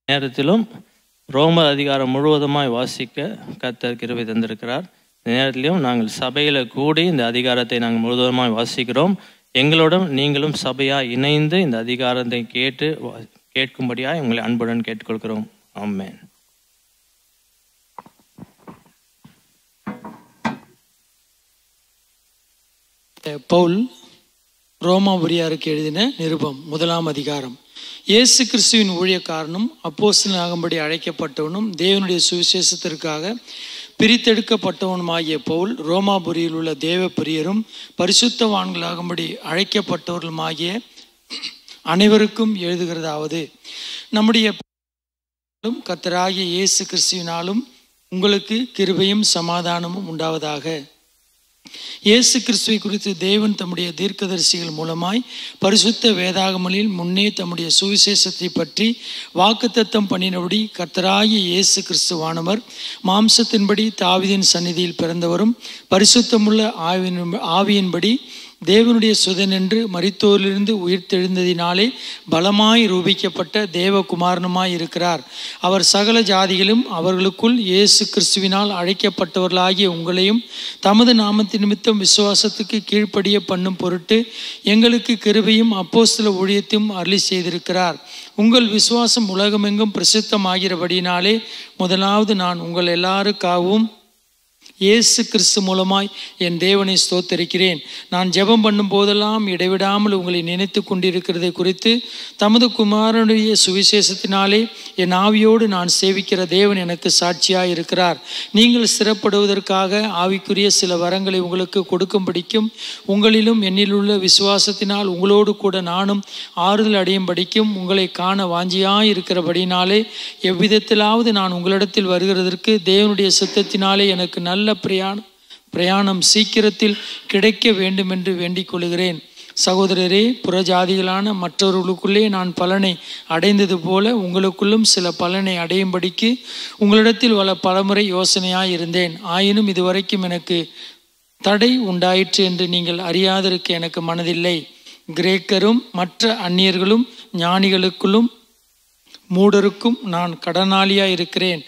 நேரத்திலும் ரோமர் அதிகாரம் முழுவதுமாய் வாசிக்க கர்த்தர் கிருபை தந்திருக்கிறார். இந்த நேரத்திலும் நாங்கள் சபையில் கூடி இந்த அதிகாரத்தை நாங்கள் முழுவதுமாய் வாசிக்கிறோம். எங்களோடும் நீங்களும் சபையாக இணைந்து இந்த அதிகாரத்தை கேட்கும்படியாக உங்களை அன்புடன் கேட்டுக்கொள்கிறோம். ஆமென். பவுல் ரோமாபுரியாருக்கு எழுதின நிருபம் 1ஆம் அதிகாரம். இயேசு கிறிஸ்துவின் ஊழியக்காரனும் அப்போஸ்தலனாகும்படி அழைக்கப்பட்டவனும் தேவனுடைய சுவிசேஷத்திற்காக பிரித்தெடுக்கப்பட்டவனுமாகிய பவுல் ரோமாபுரியில் உள்ள தேவ பிரியரும் பரிசுத்தவான்களாகும்படி அழைக்கப்பட்டவர்களுமாகிய அனைவருக்கும் எழுதுகிறதாவது, நம்முடைய கர்த்தராகிய இயேசு கிறிஸ்துவினாலும் உங்களுக்கு கிருபையும் சமாதானமும் உண்டாவதாக. இயேசு கிறிஸ்துவை குறித்து தேவன் தம்முடைய தீர்க்கதரிசிகள் மூலமாய் பரிசுத்த வேதாகமங்களில் முன்னே தம்முடைய சுவிசேஷத்தை பற்றி வாக்குத்தத்தம் பண்ணினபடி கர்த்தராகிய இயேசு கிறிஸ்துவானவர் மாம்சத்தின்படி தாவீதின் சந்நிதியில் பிறந்தவரும் பரிசுத்தமுள்ள ஆவியின்படி தேவனுடைய சுதனென்று மரித்தோரிலிருந்து உயிர்த்தெழுந்ததினாலே பலமாய் ரூபிக்கப்பட்ட தேவகுமாரனுமாய் இருக்கிறார். அவர் சகல ஜாதிகளும் அவர்களுக்குள் இயேசு கிறிஸ்துவினால் அழைக்கப்பட்டவர்களாகிய உங்களையும் தமது நாமத்தின் நிமித்தம் விசுவாசத்துக்கு கீழ்ப்படிய பண்ணும் பொருட்டு எங்களுக்கு கிருபையும் அப்போஸ்தல ஊழியத்தையும் அருளி செய்திருக்கிறார். உங்கள் விசுவாசம் உலகமெங்கும் பிரசித்தமாகிறபடினாலே முதலாவது நான் உங்கள் எல்லாருக்காகவும் இயேசு கிறிஸ்து மூலமாய் என் தேவனை ஸ்தோத்தரிக்கிறேன். நான் ஜெபம் பண்ணும் போதெல்லாம் இடைவிடாமல் உங்களை நினைத்து கொண்டிருக்கிறதை குறித்து தமது குமாரனுடைய சுவிசேஷத்தினாலே என் ஆவியோடு நான் சேவிக்கிற தேவன் எனக்கு சாட்சியாக இருக்கிறார். நீங்கள் ஸ்திரப்படுவதற்காக ஆவிக்குரிய சில வரங்களை உங்களுக்கு கொடுக்கும்படிக்கும் உங்களிலும் என்னிலுள்ள விசுவாசத்தினால் உங்களோடு கூட நானும் ஆறுதல் அடையும் படிக்கும் உங்களை காண வாஞ்சியாய் இருக்கிறபடினாலே எவ்விதத்திலாவது நான் உங்களிடத்தில் வருகிறதற்கு தேவனுடைய சித்தத்தினாலே எனக்கு நல்ல பிரயாணம் சீக்கிரத்தில் கிடைக்க வேண்டும் என்று வேண்டிக் கொள்கிறேன். சகோதரரே, புறஜாதிகளான மற்றவர்களுக்குள்ளே நான் பலனை அடைந்தது போல உங்களுக்குள்ளும் சில பலனை அடையும்படிக்கு உங்களிடத்தில் பலமுறை யோசனையாய் இருந்தேன். ஆயினும் இதுவரைக்கும் எனக்கு தடை உண்டாயிற்று என்று நீங்கள் அறியாதிருக்க எனக்கு மனதில்லை. கிரேக்கரும் மற்ற அந்நியர்களும் ஞானிகளுக்குள்ளும் மூடருக்கும் நான் கடனாளியாக இருக்கிறேன்.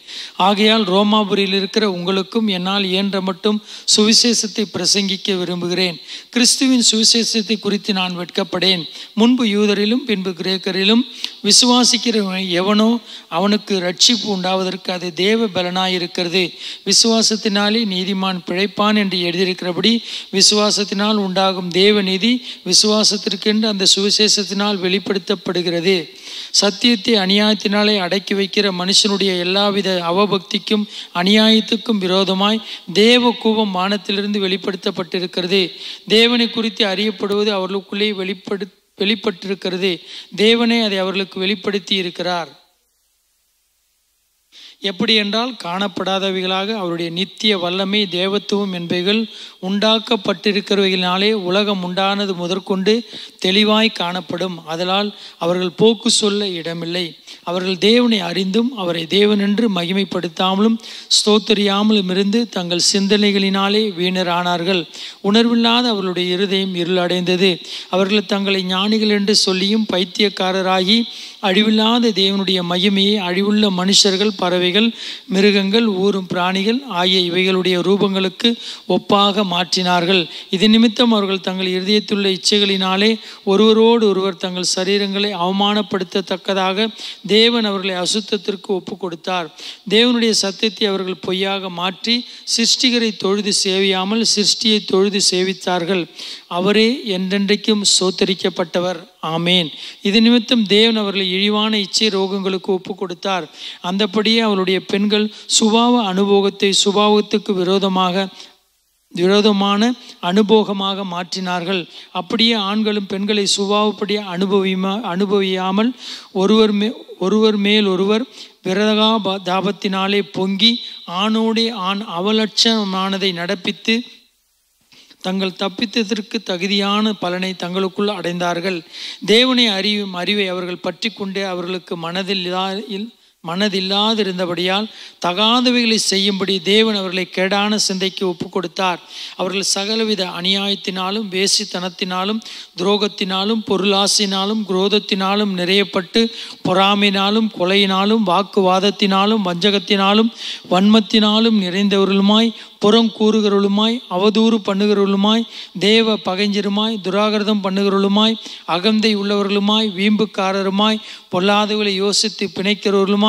ஆகையால் ரோமாபுரியில் இருக்கிற உங்களுக்கும் என்னால் இயன்ற மட்டும் சுவிசேஷத்தை பிரசங்கிக்க விரும்புகிறேன். கிறிஸ்துவின் சுவிசேஷத்தை குறித்து நான் வெட்கப்படேன். முன்பு யூதரிலும் பின்பு கிரேக்கரிலும் விசுவாசிக்கிற எவனோ அவனுக்கு ரட்சிப்பு உண்டாவதற்கு அது தேவ பலனாயிருக்கிறது. விசுவாசத்தினாலே நீதிமான் பிழைப்பான் என்று எழுதியிருக்கிறபடி விசுவாசத்தினால் உண்டாகும் தேவ நீதி விசுவாசத்திற்கென்று அந்த சுவிசேஷத்தினால் வெளிப்படுத்தப்படுகிறது. சத்தியத்தை அநியாயத்தினாலே அடக்கி வைக்கிற மனுஷனுடைய எல்லாவித அவபக்திக்கும் அநியாயத்துக்கும் விரோதமாய் தேவ கோபம் வானத்திலிருந்து வெளிப்படுத்தப்பட்டிருக்கிறது. தேவனை குறித்து அறியப்படுவது அவர்களுக்குள்ளே வெளிப்பட்டிருக்கிறது. தேவனே அதை அவர்களுக்கு வெளிப்படுத்தி இருக்கிறார். எப்படி என்றால் காணப்படாதவைகளாக அவருடைய நித்திய வல்லமை தேவத்துவம் என்பவைகள் உண்டாக்கப்பட்டிருக்கிறவைகளினாலே உலகம் உண்டானது முதற்கொண்டு தெளிவாய் காணப்படும். அதனால் அவர்கள் போக்கு சொல்ல இடமில்லை. அவர்கள் தேவனை அறிந்தும் அவரை தேவனென்று மகிமைப்படுத்தாமலும் ஸ்தோத்தரியாமலும் இருந்து தங்கள் சிந்தனைகளினாலே வீணரானார்கள். உணர்வில்லாத அவர்களுடைய இருதயம் இருளடைந்தது. அவர்கள் தங்களை ஞானிகள் என்று சொல்லியும் பைத்தியக்காரராகி அழிவில்லாத தேவனுடைய மகிமையை அழிவுள்ள மனுஷர்கள், பறவைகள், மிருகங்கள், ஊரும் பிராணிகள் ஆகிய இவைகளுடைய ரூபங்களுக்கு ஒப்பாக மாற்றினார்கள். இது நிமித்தம் அவர்கள் தங்கள் இருதயத்துள்ள இச்சைகளினாலே ஒருவரோடு ஒருவர் தங்கள் சரீரங்களை அவமானப்படுத்தத்தக்கதாக தேவன் அவர்களை அசுத்தத்திற்கு ஒப்பு கொடுத்தார். தேவனுடைய சத்தியத்தை அவர்கள் பொய்யாக மாற்றி சிருஷ்டிகரை தொழுது சேவியாமல் சிருஷ்டியை தொழுது சேவித்தார்கள். அவரே என்றென்றைக்கும் சோத்தரிக்கப்பட்டவர். ஆமேன். இது நிமித்தம் தேவன் அவர்களை இழிவான இச்சை ரோகங்களுக்கு ஒப்பு கொடுத்தார். அந்தபடியே அவருடைய பெண்கள் சுபாவ அனுபவத்தை சுபாவத்துக்கு விரோதமான அனுபோகமாக மாற்றினார்கள். அப்படியே ஆண்களும் பெண்களை சுபாவப்படி அனுபவியாமல் ஒருவர் மேல் ஒருவர் விரதாபத்தினாலே பொங்கி ஆணோடே ஆண் அவலட்சணமானதை நடப்பித்து தங்கள் தப்பித்ததற்கு தகுதியான பலனை தங்களுக்குள் அடைந்தார்கள். தேவனை அறிவும் அறிவை அவர்கள் பற்றி கொண்டே அவர்களுக்கு மனதில்லாதிருந்தபடியால் தகாதவைகளை செய்யும்படி தேவன் அவர்களை கேடான சிந்தைக்கு ஒப்பு கொடுத்தார். அவர்கள் சகலவித அநியாயத்தினாலும் வேசித்தனத்தினாலும் துரோகத்தினாலும் பொருளாசினாலும் குரோதத்தினாலும் நிறையப்பட்டு பொறாமையினாலும் கொலையினாலும் வாக்குவாதத்தினாலும் வஞ்சகத்தினாலும் வன்மத்தினாலும் நிறைந்தவர்களுமாய் புறம் கூறுகிறவர்களுமாய் அவதூறு பண்ணுகிறவர்களுமாய் தேவ பகைஞருமாய் துராகிருதம் பண்ணுகிறவர்களுமாய் அகந்தை உள்ளவர்களுமாய் வீம்புக்காரருமாய் பொல்லாதவர்களை யோசித்து பிணைக்கிறவர்களுமாய்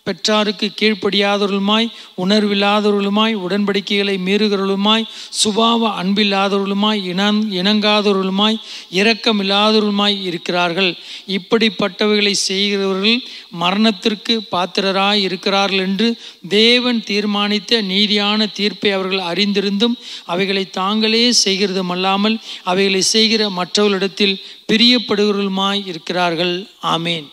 பெற்றாருக்கு கீழ்ப்படியாதவர்களுமாய் உணர்வில்லாதவர்களுமாய் உடன்படிக்கைகளை மீறுகிறவர்களுமாய் சுபாவ அன்பில்லாதவர்களுமாய் இணங்காதவர்களுமாய் இரக்கமில்லாதவர்களுமாய் இருக்கிறார்கள். இப்படிப்பட்டவைகளை செய்கிறவர்கள் மரணத்திற்கு பாத்திரராய் இருக்கிறார்கள் என்று தேவன் தீர்மானித்த நீதியான தீர்ப்பை அவர்கள் அறிந்திருந்தும் அவைகளை தாங்களே செய்கிறதுமல்லாமல் அவைகளை செய்கிற மற்றவர்களிடத்தில் பிரியப்படுகிறவர்களுமாய் இருக்கிறார்கள். ஆமேன்.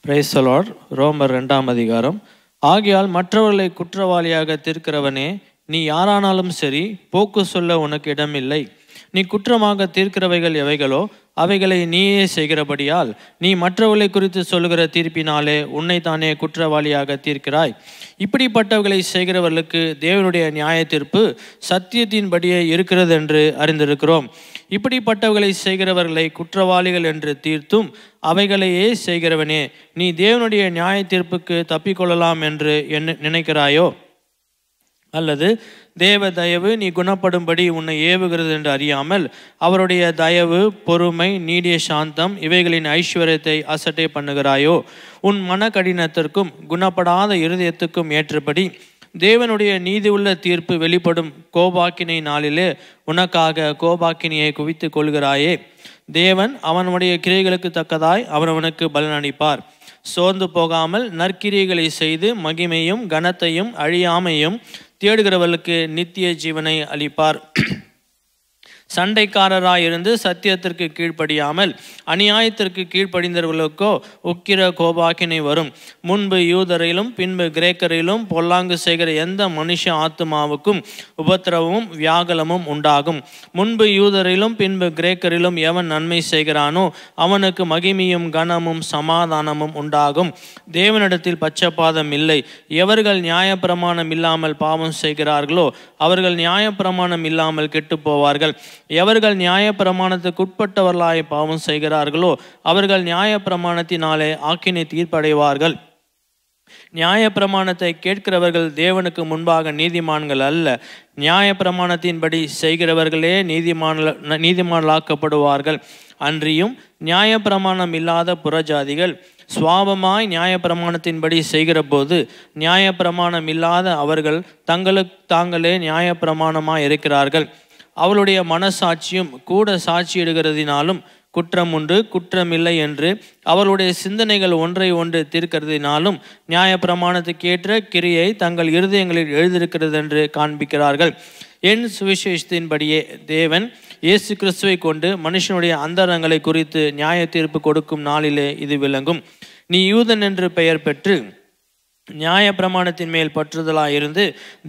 Praise the Lord. ரோமர் 2ஆம் அதிகாரம். ஆகையால் மற்றவர்களை குற்றவாளியாக தீர்க்கிறவனே, நீ யாரானாலும் சரி, போக்கு சொல்ல உனக்கு இடமில்லை. நீ குற்றமாக தீர்க்கிறவைகள் எவைகளோ அவைகளை நீயே செய்கிறபடியால் நீ மற்றவர்களை குறித்து சொல்லுகிற தீர்ப்பினாலே உன்னை தானே குற்றவாளியாக தீர்க்கிறாய். இப்படிப்பட்டவர்களை செய்கிறவர்களுக்கு தேவனுடைய நியாய தீர்ப்பு சத்தியத்தின்படியே இருக்கிறது என்று அறிந்திருக்கிறோம். இப்படிப்பட்டவர்களை செய்கிறவர்களை குற்றவாளிகள் என்று தீர்த்தும் அவைகளையே செய்கிறவனே, நீ தேவனுடைய நியாய தீர்ப்புக்கு தப்பிக்கொள்ளலாம் என்று நினைக்கிறாயோ? அல்லது தேவ தயவு நீ குணப்படும்படி உன்னை ஏவுகிறது என்று அறியாமல் அவருடைய தயவு, பொறுமை, நீடிய சாந்தம் இவைகளின் ஐஸ்வர்யத்தை அசட்டை பண்ணுகிறாயோ? உன் மன கடினத்திற்கும் குணப்படாத இருதயத்துக்கும் ஏற்றபடி தேவனுடைய நீதி உள்ள தீர்ப்பு வெளிப்படும் கோபாக்கினை நாளிலே உனக்காக கோபாக்கினியை குவித்து கொள்கிறாயே. தேவன் அவனுடைய கிரியைகளுக்கு தக்கதாய் அவனவனுக்கு பலனளிப்பார். சோர்ந்து போகாமல் நற்கிரியைகளை செய்து மகிமையும் கனத்தையும் அழியாமையும் தேடுகிறவர்களுக்கு நித்திய ஜீவனை அளிப்பார். சண்டைக்காரராயிருந்து சத்தியத்திற்கு கீழ்ப்படியாமல் அநியாயத்திற்கு கீழ்ப்படிந்தவர்களுக்கோ உக்கிர கோபாக்கினை வரும். முன்பு யூதரிலும் பின்பு கிரேக்கரிலும் பொல்லாங்கு செய்கிற எந்த மனுஷ ஆத்துமாவுக்கும் உபத்திரவமும் வியாகுலமும் உண்டாகும். முன்பு யூதரிலும் பின்பு கிரேக்கரிலும் எவன் நன்மை செய்கிறானோ அவனுக்கு மகிமையும் கனமும் சமாதானமும் உண்டாகும். தேவனிடத்தில் பட்சபாதம் இல்லை. எவர்கள் நியாயப்பிரமாணம் இல்லாமல் பாவம் செய்கிறார்களோ அவர்கள் நியாயப்பிரமாணம் இல்லாமல் கெட்டு போவார்கள். எவர்கள் நியாய பிரமாணத்துக்கு உட்பட்டவர்களாய் பாவம் செய்கிறார்களோ அவர்கள் நியாய பிரமாணத்தினாலே ஆக்கினை தீர்ப்படைவார்கள். நியாய பிரமாணத்தை கேட்கிறவர்கள் தேவனுக்கு முன்பாக நீதிமான்கள் அல்ல, நியாய பிரமாணத்தின்படி செய்கிறவர்களே நீதிமான்களாக்கப்படுவார்கள். அன்றியும் நியாய பிரமாணம் இல்லாத புறஜாதிகள் சுவாபமாய் நியாய பிரமாணத்தின்படி செய்கிற போது நியாய பிரமாணம் இல்லாத அவர்கள் தங்களுக்கு தாங்களே நியாய பிரமாணமாய் இருக்கிறார்கள். அவளுடைய மனசாட்சியும் கூட சாட்சியிடுகிறதினாலும் குற்றம் உண்டு குற்றமில்லை என்று அவளுடைய சிந்தனைகள் ஒன்றை ஒன்று தீர்க்கிறதினாலும் நியாய பிரமாணத்துக்கேற்ற கிரியை தங்கள் இருதயங்களில் எழுதியிருக்கிறது என்று காண்பிக்கிறார்கள். என் சுவிசேஷத்தின்படியே தேவன் இயேசு கிறிஸ்துவை கொண்டு மனுஷனுடைய அந்தரங்களை குறித்து நியாய தீர்ப்பு கொடுக்கும் நாளிலே இது விளங்கும். நீ யூதன் என்று பெயர் பெற்று நியாய பிரமாணத்தின் மேல் பற்றுதலாயிருந்து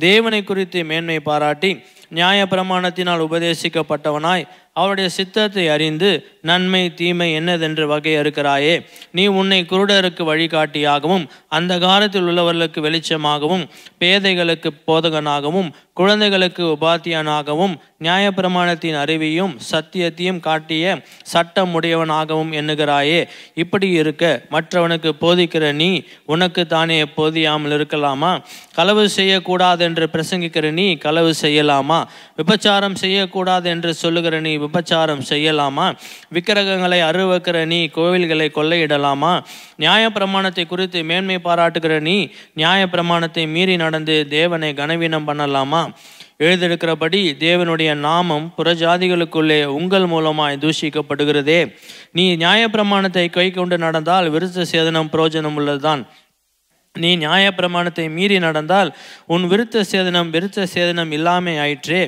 தேவனை குறித்து மேன்மை பாராட்டி நியாய பிரமாணத்தினால் உபதேசிக்கப்பட்டவனாய் அவருடைய சித்தத்தை அறிந்து நன்மை தீமை என்னதென்று வகையறுக்கிறாயே. நீ உன்னை குருடருக்கு வழிகாட்டியாகவும் அந்த காலத்தில் உள்ளவர்களுக்கு வெளிச்சமாகவும் பேதைகளுக்கு போதகனாகவும் குழந்தைகளுக்கு உபாத்தியனாகவும் நியாயப்பிரமாணத்தின் அறிவையும் சத்தியத்தையும் காட்டிய சட்டம் உடையவனாகவும் எண்ணுகிறாயே. இப்படி இருக்க மற்றவனுக்கு போதிக்கிற நீ உனக்கு தானே போதியாமல் இருக்கலாமா? களவு செய்யக்கூடாது என்று பிரசங்கிக்கிற நீ களவு செய்யலாமா? விபச்சாரம் செய்யக்கூடாது என்று சொல்லுகிற நீ விபச்சாரம் செய்யலாமா? விக்கிரகங்களை அருவக்கிற நீ கோவில்களை கொள்ளையிடலாமா? நியாயப்பிரமாணத்தை குறித்து மேன்மை பாராட்டுகிற நீ நியாயப்பிரமாணத்தை மீறி நடந்து தேவனை கனவீனம் பண்ணலாமா? எழுதியிருக்கிறபடி தேவனுடைய நாமம் புறஜாதிகளுக்குள்ளே உங்கள் மூலமாய் தூஷிக்கப்படுகிறதே. நீ நியாயப்பிரமாணத்தை கை கொண்டு நடந்தால் விருத்த சேதனம் பிரயோஜனம் உள்ளதுதான். நீ நியாயப்பிரமாணத்தை மீறி நடந்தால் உன் விருத்த சேதனம் இல்லாமை ஆயிற்றே.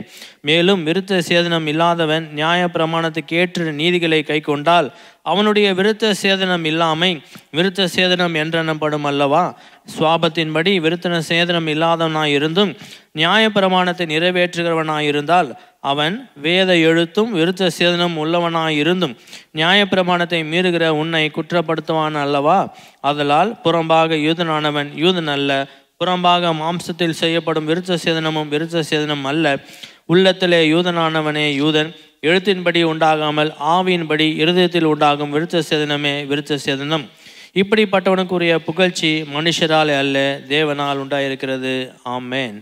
மேலும் விருத்த சேதனம் இல்லாதவன் நியாயப்பிரமாணத்துக்கு ஏற்ற நீதிகளை கை கொண்டால் அவனுடைய விருத்த சேதனம் இல்லாமை விருத்த சேதனம் என்றெண்ணப்படும் அல்லவா? சுவாபத்தின்படி விருத்தன சேதனம் இல்லாதவனாயிருந்தும் நியாயப்பிரமாணத்தை நிறைவேற்றுகிறவனாயிருந்தால் அவன் வேத எழுத்தும் விருத்த சேதனம் உள்ளவனாயிருந்தும் நியாயப்பிரமாணத்தை மீறுகிற உன்னை குற்றப்படுத்துவான் அல்லவா? ஆதலால் புறம்பாக யூதனானவன் யூதன் அல்ல, புறம்பாக மாம்சத்தில் செய்யப்படும் விருத்த சேதனமும் விருத்த சேதனம் அல்ல. உள்ளத்திலே யூதனானவனே யூதன், எழுத்தின்படி உண்டாகாமல் ஆவியின்படி இருதயத்தில் உண்டாகும் விருத்த சேதனமே விருத்த சேதனம். இப்படிப்பட்டவனுக்குரிய புகழ்ச்சி மனுஷரால் அல்ல, தேவனால் உண்டாயிருக்கிறது. ஆமென்.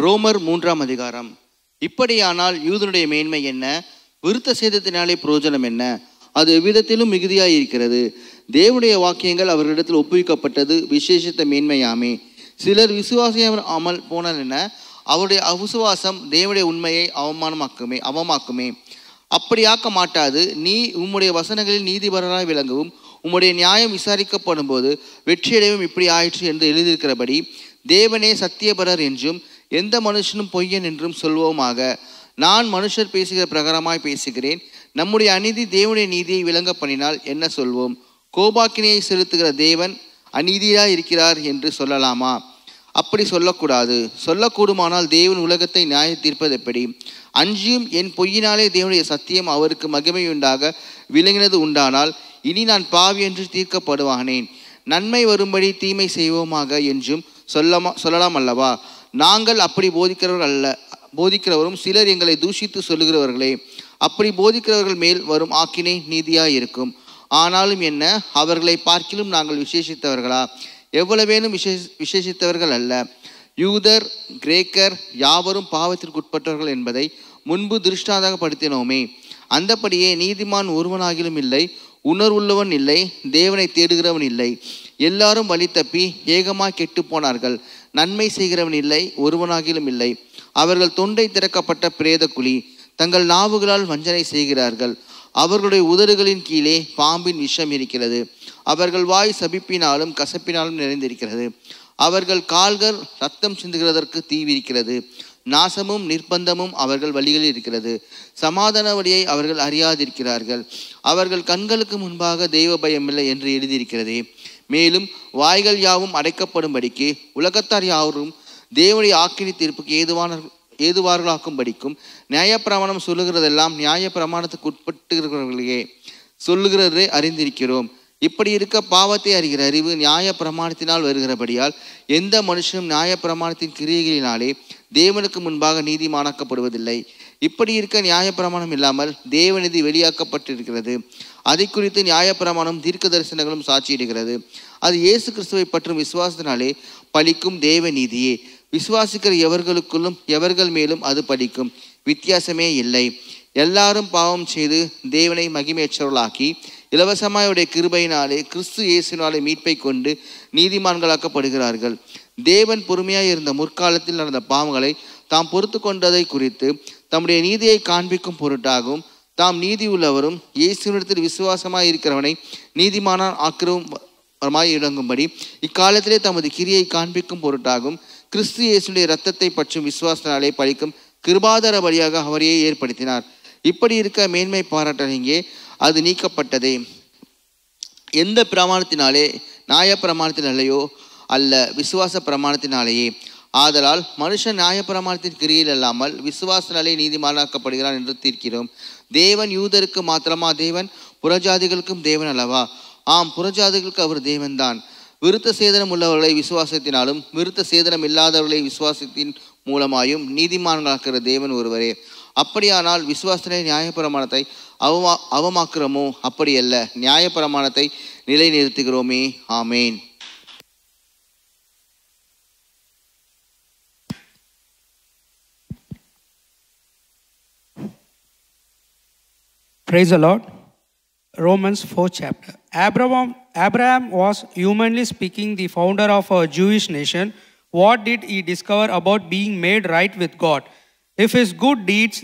ரோமர் 3ஆம் அதிகாரம். இப்படியானால் யூதனுடைய மேன்மை என்ன? விருத்த சேதத்தினாலே பிரயோஜனம் என்ன? அது எவ்விதத்திலும் மிகுதியாயிருக்கிறது. தேவனுடைய வாக்கியங்கள் அவர்களிடத்தில் ஒப்புவிக்கப்பட்டது விசேஷித்த மேன்மையாமே. சிலர் விசுவாசியாமல் போனால் என்ன? அவருடைய அவிசுவாசம் தேவனுடைய உண்மையை அவமாக்குமே. அப்படியாக்க மாட்டாது. நீ உம்முடைய வசனங்களில் நீதிபரராய் விளங்கவும் உம்முடைய நியாயம் விசாரிக்கப்படும் போது வெற்றியடைவும் இப்படி ஆயிற்று என்று எழுதியிருக்கிறபடி தேவனே சத்தியபரர் என்றும் எந்த மனுஷனும் பொய்யன் என்றும் சொல்வோமாக. நான் மனுஷர் பேசுகிற பிரகாரமாய் பேசுகிறேன். நம்முடைய அநீதி தேவனுடைய நீதியை விளங்க பண்ணினால் என்ன சொல்வோம்? கோபாக்கினையை செலுத்துகிற தேவன் அநீதியாய் இருக்கிறார் என்று சொல்லலாமா? அப்படி சொல்லக்கூடாது. சொல்லக்கூடுமானால் தேவன் உலகத்தை நியாய தீர்ப்பது எப்படி? அஞ்சியும் என் பொய்யினாலே தேவனுடைய சத்தியம் அவருக்கு மகிமையுண்டாக விளங்கினது உண்டானால் இனி நான் பாவி என்று தீர்க்கப்படுவானேன். நன்மை வரும்படி தீமை செய்வோமாக என்றும் சொல்லலாம் அல்லவா? நாங்கள் அப்படி போதிக்கிறவரும் சிலர் எங்களை தூஷித்து சொல்லுகிறவர்களே. அப்படி போதிக்கிறவர்கள் மேல் வரும் ஆக்கினை நீதியாயிருக்கும். ஆனாலும் என்ன, அவர்களை பார்க்கிலும் நாங்கள் விசேஷித்தவர்களா? எவ்வளவேனும் விசேஷித்தவர்கள் அல்ல. யூதர் கிரேக்கர் யாவரும் பாவத்திற்குட்பட்டவர்கள் என்பதை முன்பு திருஷ்டாந்தப்படுத்தினோமே. அந்தபடியே நீதிமான் ஒருவனாகிலும் இல்லை, உணர்வுள்ளவன் இல்லை, தேவனை தேடுகிறவன் இல்லை. எல்லாரும் வழி தப்பி ஏகமாய் கெட்டு போனார்கள். நன்மை செய்கிறவன் இல்லை, ஒருவனாகிலும் இல்லை. அவர்கள் தொண்டை திறக்கப்பட்ட பிரேத குழி. தங்கள் நாவுகளால் வஞ்சனை செய்கிறார்கள். அவர்களுடைய உதடுகளின் கீழே பாம்பின் விஷம் இருக்கிறது. அவர்கள் வாய் சபிப்பினாலும் கசப்பினாலும் நிறைந்திருக்கிறது. அவர்கள் கால்கள் ரத்தம் சிந்துகிறதற்கு தீவிரிக்கிறது. நாசமும் நிர்பந்தமும் அவர்கள் வழிகளில் இருக்கிறது. சமாதான வழியை அவர்கள் அறியாதிருக்கிறார்கள். அவர்கள் கண்களுக்கு முன்பாக தெய்வ பயமில்லை என்று எழுதியிருக்கிறதே. மேலும் வாய்கள் யாவும் அடைக்கப்படும்படிக்கு உலகத்தார் யாவரும் தேவனுடைய ஆக்கினி தீர்ப்புக்கு ஏதுவார்களாக்கும்படிக்கும் நியாயப்பிரமாணம் சொல்லுகிறதெல்லாம் நியாயப்பிரமாணத்துக்கு உட்பட்டுகிறவர்களே சொல்லுகிறதை அறிந்திருக்கிறோம். இப்படி இருக்க பாவத்தை அறிகிற அறிவு நியாயப்பிரமாணத்தினால் வருகிறபடியால் எந்த மனுஷனும் நியாயப்பிரமாணத்தின் கிரியைகளினாலே தேவனுக்கு முன்பாக நீதிமானாக்கப்படுவதில்லை. இப்படி இருக்க நியாயப்பிரமாணம் இல்லாமல் தேவநீதி வெளியாக்கப்பட்டிருக்கிறது. அதை குறித்து நியாயப்பிரமாணம் தீர்க்க தரிசனங்களும் சாட்சியிடுகிறது. அது இயேசு கிறிஸ்துவை பற்றும் விசுவாசத்தினாலே பலிக்கும் தேவநீதியே. விசுவாசிக்கிற எவர்களுக்குள்ளும் எவர்கள் மேலும் அது பலிக்கும். வித்தியாசமே இல்லை. எல்லாரும் பாவம் செய்து தேவனை மகிமையற்றவர்களாக்கி இலவசமாயுடைய கிருபையினாலே கிறிஸ்து இயேசுவினாலே மீட்பை கொண்டு நீதிமான்களாக்கப்படுகிறார்கள். தேவன் பொறுமையாய் இருந்த முற்காலத்தில் நடந்த பாவங்களை தாம் பொறுத்து கொண்டதை குறித்து தம்முடைய நீதியை காண்பிக்கும் பொருட்டாகவும் தாம் நீதி உள்ளவரும் இயேசுவினிடத்தில் விசுவாசமாய் இருக்கிறவனை நீதிமானான் ஆக்கிரமாய் இறங்கும்படி இக்காலத்திலே தமது கிரியை காண்பிக்கும் பொருட்டாகவும் கிறிஸ்து இயேசுடைய இரத்தத்தை பற்றும் விசுவாசத்தினாலே பழிக்கும் கிருபாதார வழியாக அவரையே ஏற்படுத்தினார். இப்படி இருக்க மேன்மை பாராட்டல் இங்கே அது நீக்கப்பட்டதே. எந்த பிரமாணத்தினாலே? நியாய பிரமாணத்தினாலேயோ அல்ல, விசுவாச பிரமாணத்தினாலேயே. ஆதலால் மனுஷன் நியாய பிரமாணத்தின் கிரியில் அல்லாமல் விசுவாசனாலே நீதிமானாக்கப்படுகிறான் என்று தீர்க்கிறோம். தேவன் யூதருக்கு மாத்திரமா தேவன்? புறஜாதிகளுக்கும் தேவன் அல்லவா? ஆம், புறஜாதிகளுக்கு அவர் தேவன்தான். விருத்த சேதனம் உள்ளவர்களை விசுவாசத்தினாலும் விருத்த சேதனம் இல்லாதவர்களை விசுவாசத்தின் மூலமாயும் நீதிமான்களாக்குகிற தேவன் ஒருவரே. அப்படியானால் விசுவாசத்திலே நியாயப்பிரமாணத்தை அவமாக்குறோமோ? அப்படியல்ல, நியாயப்பிரமாணத்தை நிலைநிறுத்துகிறோமே. ஆமேன். Praise the Lord. Romans 4th chapter. Abraham was, humanly speaking, the founder of a Jewish nation. What did he discover about being made right with God? If his good deeds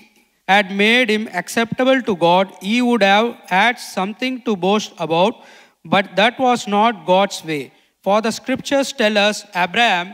had made him acceptable to God, he would have had something to boast about, but that was not God's way. For the scriptures tell us Abraham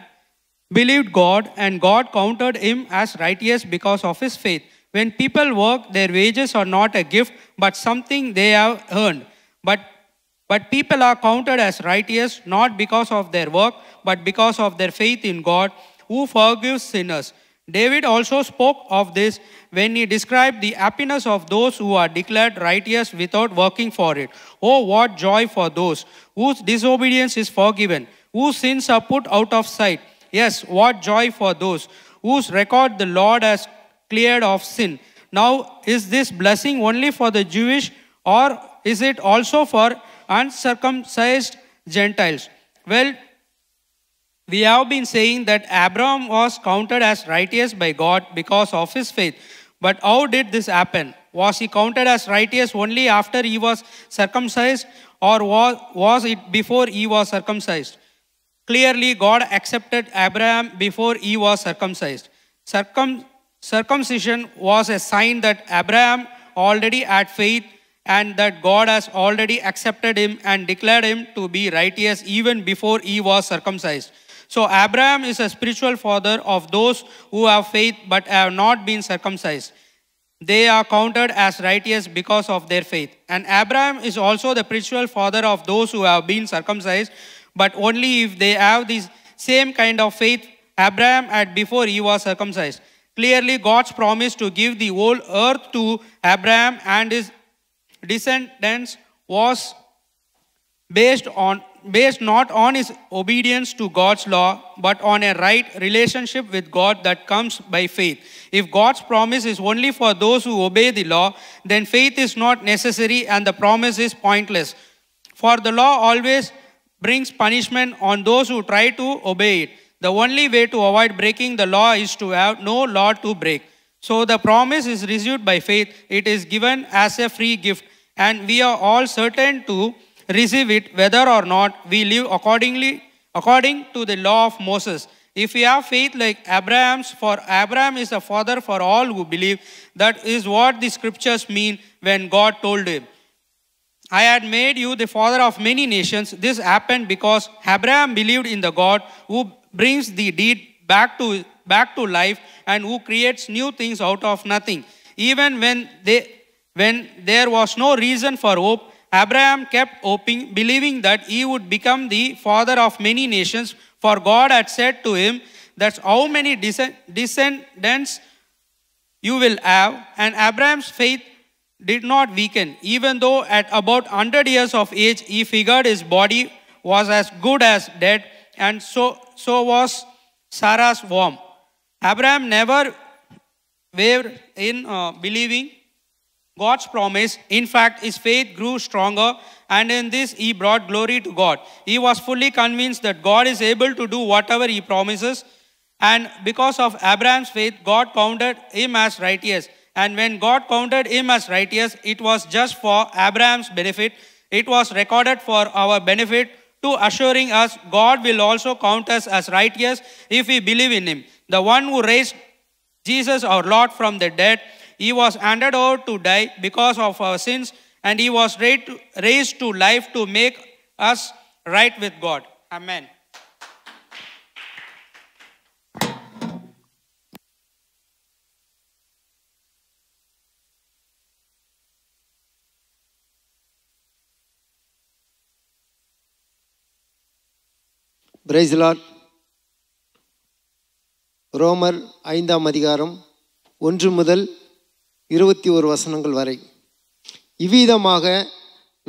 believed God, and God counted him as righteous because of his faith. When people work, their wages are not a gift, but something they have earned. But people are counted as righteous not because of their work, but because of their faith in God, who forgives sinners. David also spoke of this when he described the happiness of those who are declared righteous without working for it. Oh, what joy for those whose disobedience is forgiven, whose sins are put out of sight. Yes, what joy for those whose record the Lord has cleared of sin. Now, is this blessing only for the Jewish, or is it also for uncircumcised Gentiles? Well, we have been saying that Abraham was counted as righteous by God because of his faith. But how did this happen? Was he counted as righteous only after he was circumcised, or was it before he was circumcised? Clearly, God accepted Abraham before he was circumcised. Circumcision was a sign that Abraham already had faith and that God has already accepted him and declared him to be righteous even before he was circumcised. So Abraham is a spiritual father of those who have faith but have not been circumcised. They are counted as righteous because of their faith. And Abraham is also the spiritual father of those who have been circumcised, but only if they have this same kind of faith Abraham had before he was circumcised. Clearly, God's promise to give the whole earth to Abraham and his descendants was based not on his obedience to God's law, but on a right relationship with God that comes by faith. If God's promise is only for those who obey the law, then faith is not necessary and the promise is pointless. For the law always brings punishment on those who try to obey it. The only way to avoid breaking the law is to have no law to break. So the promise is received by faith. It is given as a free gift, and we are all certain to receive it whether or not we live according to the law of Moses. If we have faith like Abraham's, for Abraham is a father for all who believe, that is what the scriptures mean when God told him, I had made you the father of many nations. This happened because Abraham believed in the God who brings the dead back to life and who creates new things out of nothing. Even when there was no reason for hope, Abraham kept hoping, believing that he would become the father of many nations, for God had said to him, that's how many descendants you will have. And Abraham's faith did not weaken, even though at about 100 years of age, he figured his body was as good as dead, and so was Sarah's womb. Abraham never wavered in believing God's promise. In fact, his faith grew stronger, and in this he brought glory to God. He was fully convinced that God is able to do whatever he promises, and because of Abraham's faith, God counted him as righteous. And when God counted him as righteous, it was just for Abraham's benefit. It was recorded for our benefit, to assuring us God will also count us as righteous if we believe in him. The one who raised Jesus our Lord from the dead, he was handed over to die because of our sins, and he was raised to life to make us right with God. Amen. Price the Lord. ரோமர் 5ஆம் அதிகாரம் 1 முதல் 21 வசனங்கள் வரை. இவ்விதமாக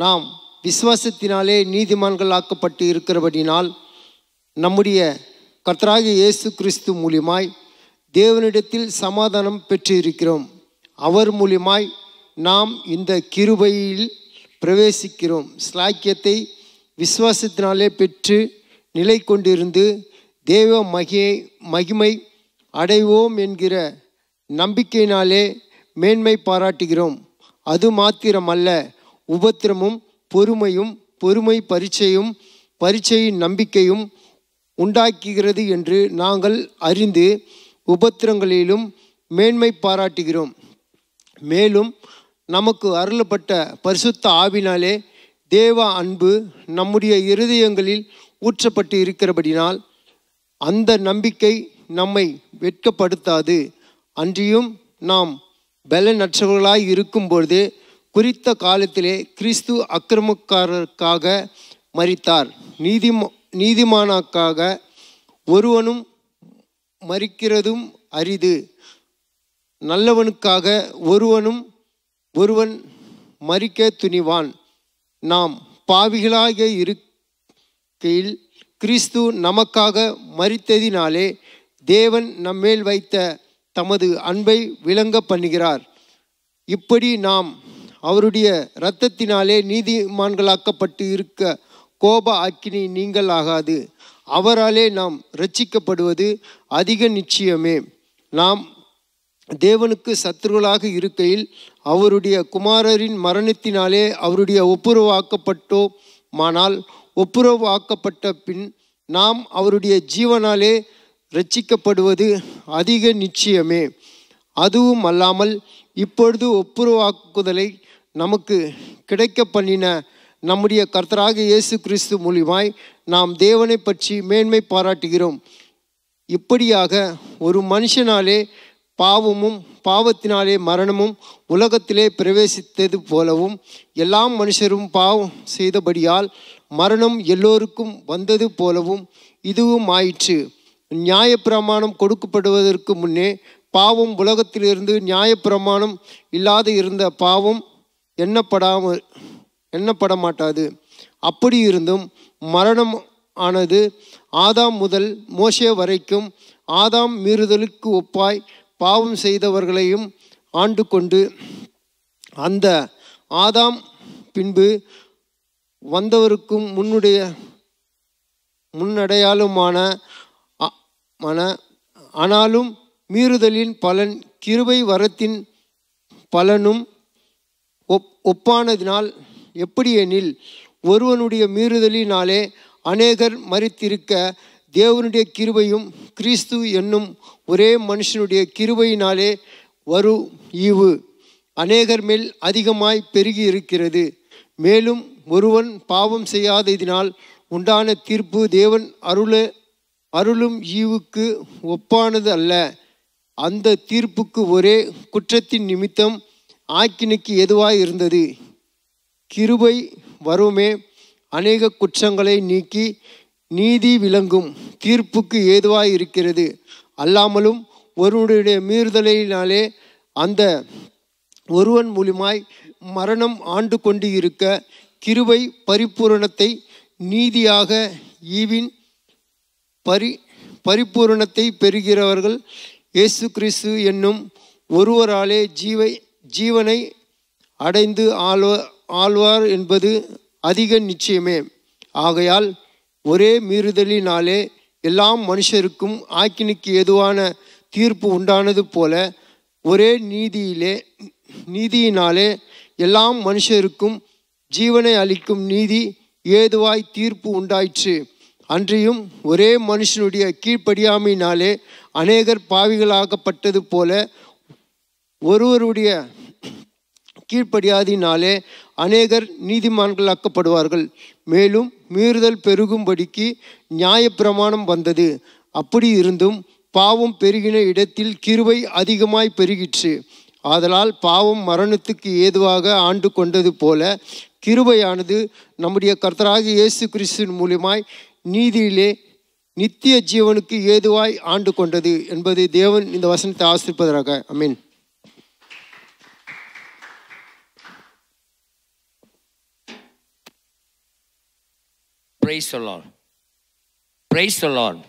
நாம் விசுவாசத்தினாலே நீதிமான்கள் ஆக்கப்பட்டு இருக்கிறபடினால் நம்முடைய கர்த்தராகிய இயேசு கிறிஸ்து மூலியமாய் தேவனிடத்தில் சமாதானம் பெற்று இருக்கிறோம். அவர் மூலியமாய் நாம் இந்த கிருபையில் பிரவேசிக்கிறோம். ஸ்லாக்கியத்தை விசுவாசத்தினாலே பெற்று நிலை கொண்டிருந்து தேவ மகிமை அடைவோம் என்கிற நம்பிக்கையினாலே மேன்மை பாராட்டுகிறோம். அது மாத்திரமல்ல, உபத்திரமும் பொறுமையும், பொறுமை பரீட்சையும், பரீட்சையின் நம்பிக்கையும் உண்டாக்குகிறது என்று நாங்கள் அறிந்து உபத்திரங்களிலும் மேன்மை பாராட்டுகிறோம். மேலும் நமக்கு அருளப்பட்ட பரிசுத்த ஆவினாலே தேவ அன்பு நம்முடைய இருதயங்களில் ஊற்றப்பட்டு இருக்கிறபடினால் அந்த நம்பிக்கை நம்மை வெட்கப்படுத்தாது. அன்றியும் நாம் பலனற்றவர்களாய் இருக்கும்பொழுது குறித்த காலத்திலே கிறிஸ்து அக்கிரமக்காரருக்காக மரித்தார். நீதிமானுக்காக ஒருவனும் மரிக்கிறதும் அரிது. நல்லவனுக்காக ஒருவன் மரிக்க துணிவான். நாம் பாவிகளாக இருக்கையில் கிறிஸ்து நமக்காக மரித்ததினாலே தேவன் நம்மேல் வைத்த தமது அன்பை விளங்க பண்ணுகிறார். இப்படி நாம் அவருடைய இரத்தத்தினாலே நீதிமான்களாக்கப்பட்டு இருக்க கோப அக்கினி நீங்கள் ஆகாது. அவராலே நாம் இரட்சிக்கப்படுவது அதிக நிச்சயமே. நாம் தேவனுக்கு சத்துருக்களாக இருக்கையில் அவருடைய குமாரரின் மரணத்தினாலே அவருடைய ஒப்புரவாக்கப்பட்டோமானால் ஒப்புரவாக்கப்பட்ட பின் நாம் அவருடைய ஜீவனாலே இரட்சிக்கப்படுவது அதிக நிச்சயமே. அதுவும் அல்லாமல் இப்பொழுது ஒப்புரவாக்குதலை நமக்கு கிடைக்க பண்ணின நம்முடைய கர்த்தராகிய இயேசு கிறிஸ்து மூலமாய் நாம் தேவனை பற்றி மேன்மை பாராட்டுகிறோம். இப்படியாக ஒரு மனுஷனாலே பாவமும் பாவத்தினாலே மரணமும் உலகத்திலே பிரவேசித்தது போலவும் எல்லா மனுஷரும் பாவம் செய்தபடியால் மரணம் எல்லோருக்கும் வந்தது போலவும் இதுவும் ஆயிற்று. நியாயப்பிரமாணம் கொடுக்கப்படுவதற்கு முன்னே பாவம் உலகத்திலிருந்து நியாயப்பிரமாணம் இல்லாத இருந்த பாவம் எண்ணப்பட மாட்டாது. அப்படி இருந்தும் மரணம் ஆனது ஆதாம் முதல் மோசே வரைக்கும் ஆதாம் மீறுதலுக்கு ஒப்பாய் பாவம் செய்தவர்களையும் ஆண்டு கொண்டு அந்த ஆதாம் பின்பு வந்தவருக்கும் முன்னடையாளுமான ஆனாலும் மீறுதலின் பலன் கிருபை வரத்தின் பலனும் ஒப்பானதினால் எப்படி எனில் ஒருவனுடைய மீறுதலினாலே அநேகர் மரித்திருக்க தேவனுடைய கிருபையும் கிறிஸ்து என்னும் ஒரே மனுஷனுடைய கிருபையினாலே வரும் ஈவு அநேகர் மேல் அதிகமாய் பெருகி இருக்கிறது. மேலும் ஒருவன் பாவம் செய்யாததினால் உண்டான தீர்ப்பு தேவன் அருளும் ஈவுக்கு ஒப்பானது அல்ல. அந்த தீர்ப்புக்கு ஒரே குற்றத்தின் நிமித்தம் ஆக்கினைக்கு எதுவாய் இருந்தது. கிருபை வருமே அநேக குற்றங்களை நீக்கி நீதி விளங்கும் தீர்ப்புக்கு ஏதுவாய் இருக்கிறது. அல்லாமலும் ஒருவனுடைய மீறுதலினாலே அந்த ஒருவன் மூலமாய் மரணம் ஆண்டு கொண்டு இருக்க கிருபை பரிபூரணத்தை நீதியாக ஈவின் பரிபூரணத்தை பெறுகிறவர்கள் இயேசு கிறிஸ்து என்னும் ஒருவராலே ஜீவனை அடைந்து ஆழ்வார் என்பது அதிக நிச்சயமே. ஆகையால் ஒரே மீறுதலினாலே எல்லா மனுஷருக்கும் ஆக்கினைக்கு ஏதுவான தீர்ப்பு உண்டானது போல ஒரே நீதியினாலே எல்லா மனுஷருக்கும் ஜீவனை அளிக்கும் நீதி ஏதுவாய் தீர்ப்பு உண்டாயிற்று. அன்றியும் ஒரே மனுஷனுடைய கீழ்ப்படியாமையினாலே அநேகர் பாவிகளாகப்பட்டது போல ஒருவருடைய கீழ்ப்படியாதினாலே அநேகர் நீதிமான்களாக்கப்படுவார்கள். மேலும் மீறுதல் பெருகும்படிக்கு நியாயப்பிரமாணம் வந்தது. அப்படி இருந்தும் பாவம் பெருகின இடத்தில் கிருபை அதிகமாய் பெருகிற்று. ஆதலால் பாவம் மரணத்துக்கு ஏதுவாக ஆண்டு கொண்டது போல கிருபையானது நம்முடைய கர்த்தராகிய இயேசு கிறிஸ்துவின் மூலமாய் நீதியிலே நித்திய ஜீவனுக்கு ஏதுவாய் ஆண்டு கொண்டது என்பது தேவன் இந்த வசனத்தை ஆசீர்வதிப்பாராக. ஆமென். Praise the Lord, praise the Lord.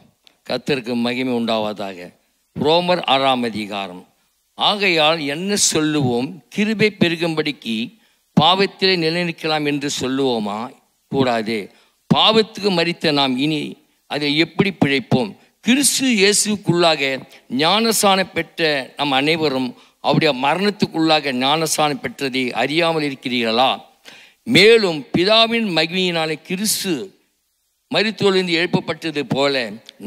கர்த்தருக்கு மகிமை உண்டாவதாக. ரோமர் 6ஆம் அதிகாரம். ஆகையால் என்ன சொல்லுவோம்? கிருபை பெருகும்படிக்கு பாவத்திலே நிலைநிற்கலாம் என்று சொல்லுவோமா? கூடாது. பாவத்துக்கு மரித்த நாம் இனி அதை எப்படி பிழைப்போம்? கிறிஸ்து இயேசுக்குள்ளாக ஞானஸ்நானம் பெற்ற நம் அனைவரும் அவருடைய மரணத்துக்குள்ளாக ஞானஸ்நானம் பெற்றதை அறியாமல் இருக்கிறீர்களா? மேலும் பிதாவின் மகிமையினாலே கிறிஸ்து மரித்தோலிருந்து எழுப்பப்பட்டது போல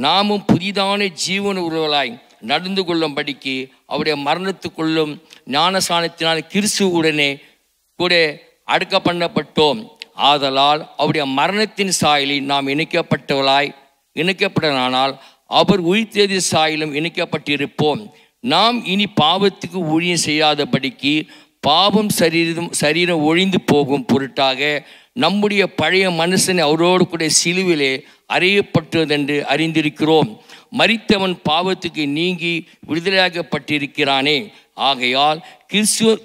நாமும் புதிதான ஜீவன உறவுகளாய் நடந்து கொள்ளும்படிக்கு அவருடைய மரணத்துக்குள்ளும் ஞானஸ்நானத்தினால் கிறிஸ்துவுடனே கூட அடக்க பண்ணப்பட்டோம். ஆதலால் அவருடைய மரணத்தின் சாயலில் நாம் இணைக்கப்பட்டவளாய் இணைக்கப்பட்டனால் அவர் உயிர்த்தெழுந்த சாயலும் இணைக்கப்பட்டிருப்போம். நாம் இனி பாவத்துக்கு ஊழியம் செய்யாதபடிக்கு பாவம் சரீரம் ஒழிந்து போகும் பொருட்டாக நம்முடைய பழைய மனுஷனை அவரோடு கூட சிலுவிலே அறையப்பட்டதென்று அறிந்திருக்கிறோம். மரித்தவன் பாவத்துக்கு நீங்கி விடுதலையாகப்பட்டிருக்கிறானே. ஆகையால்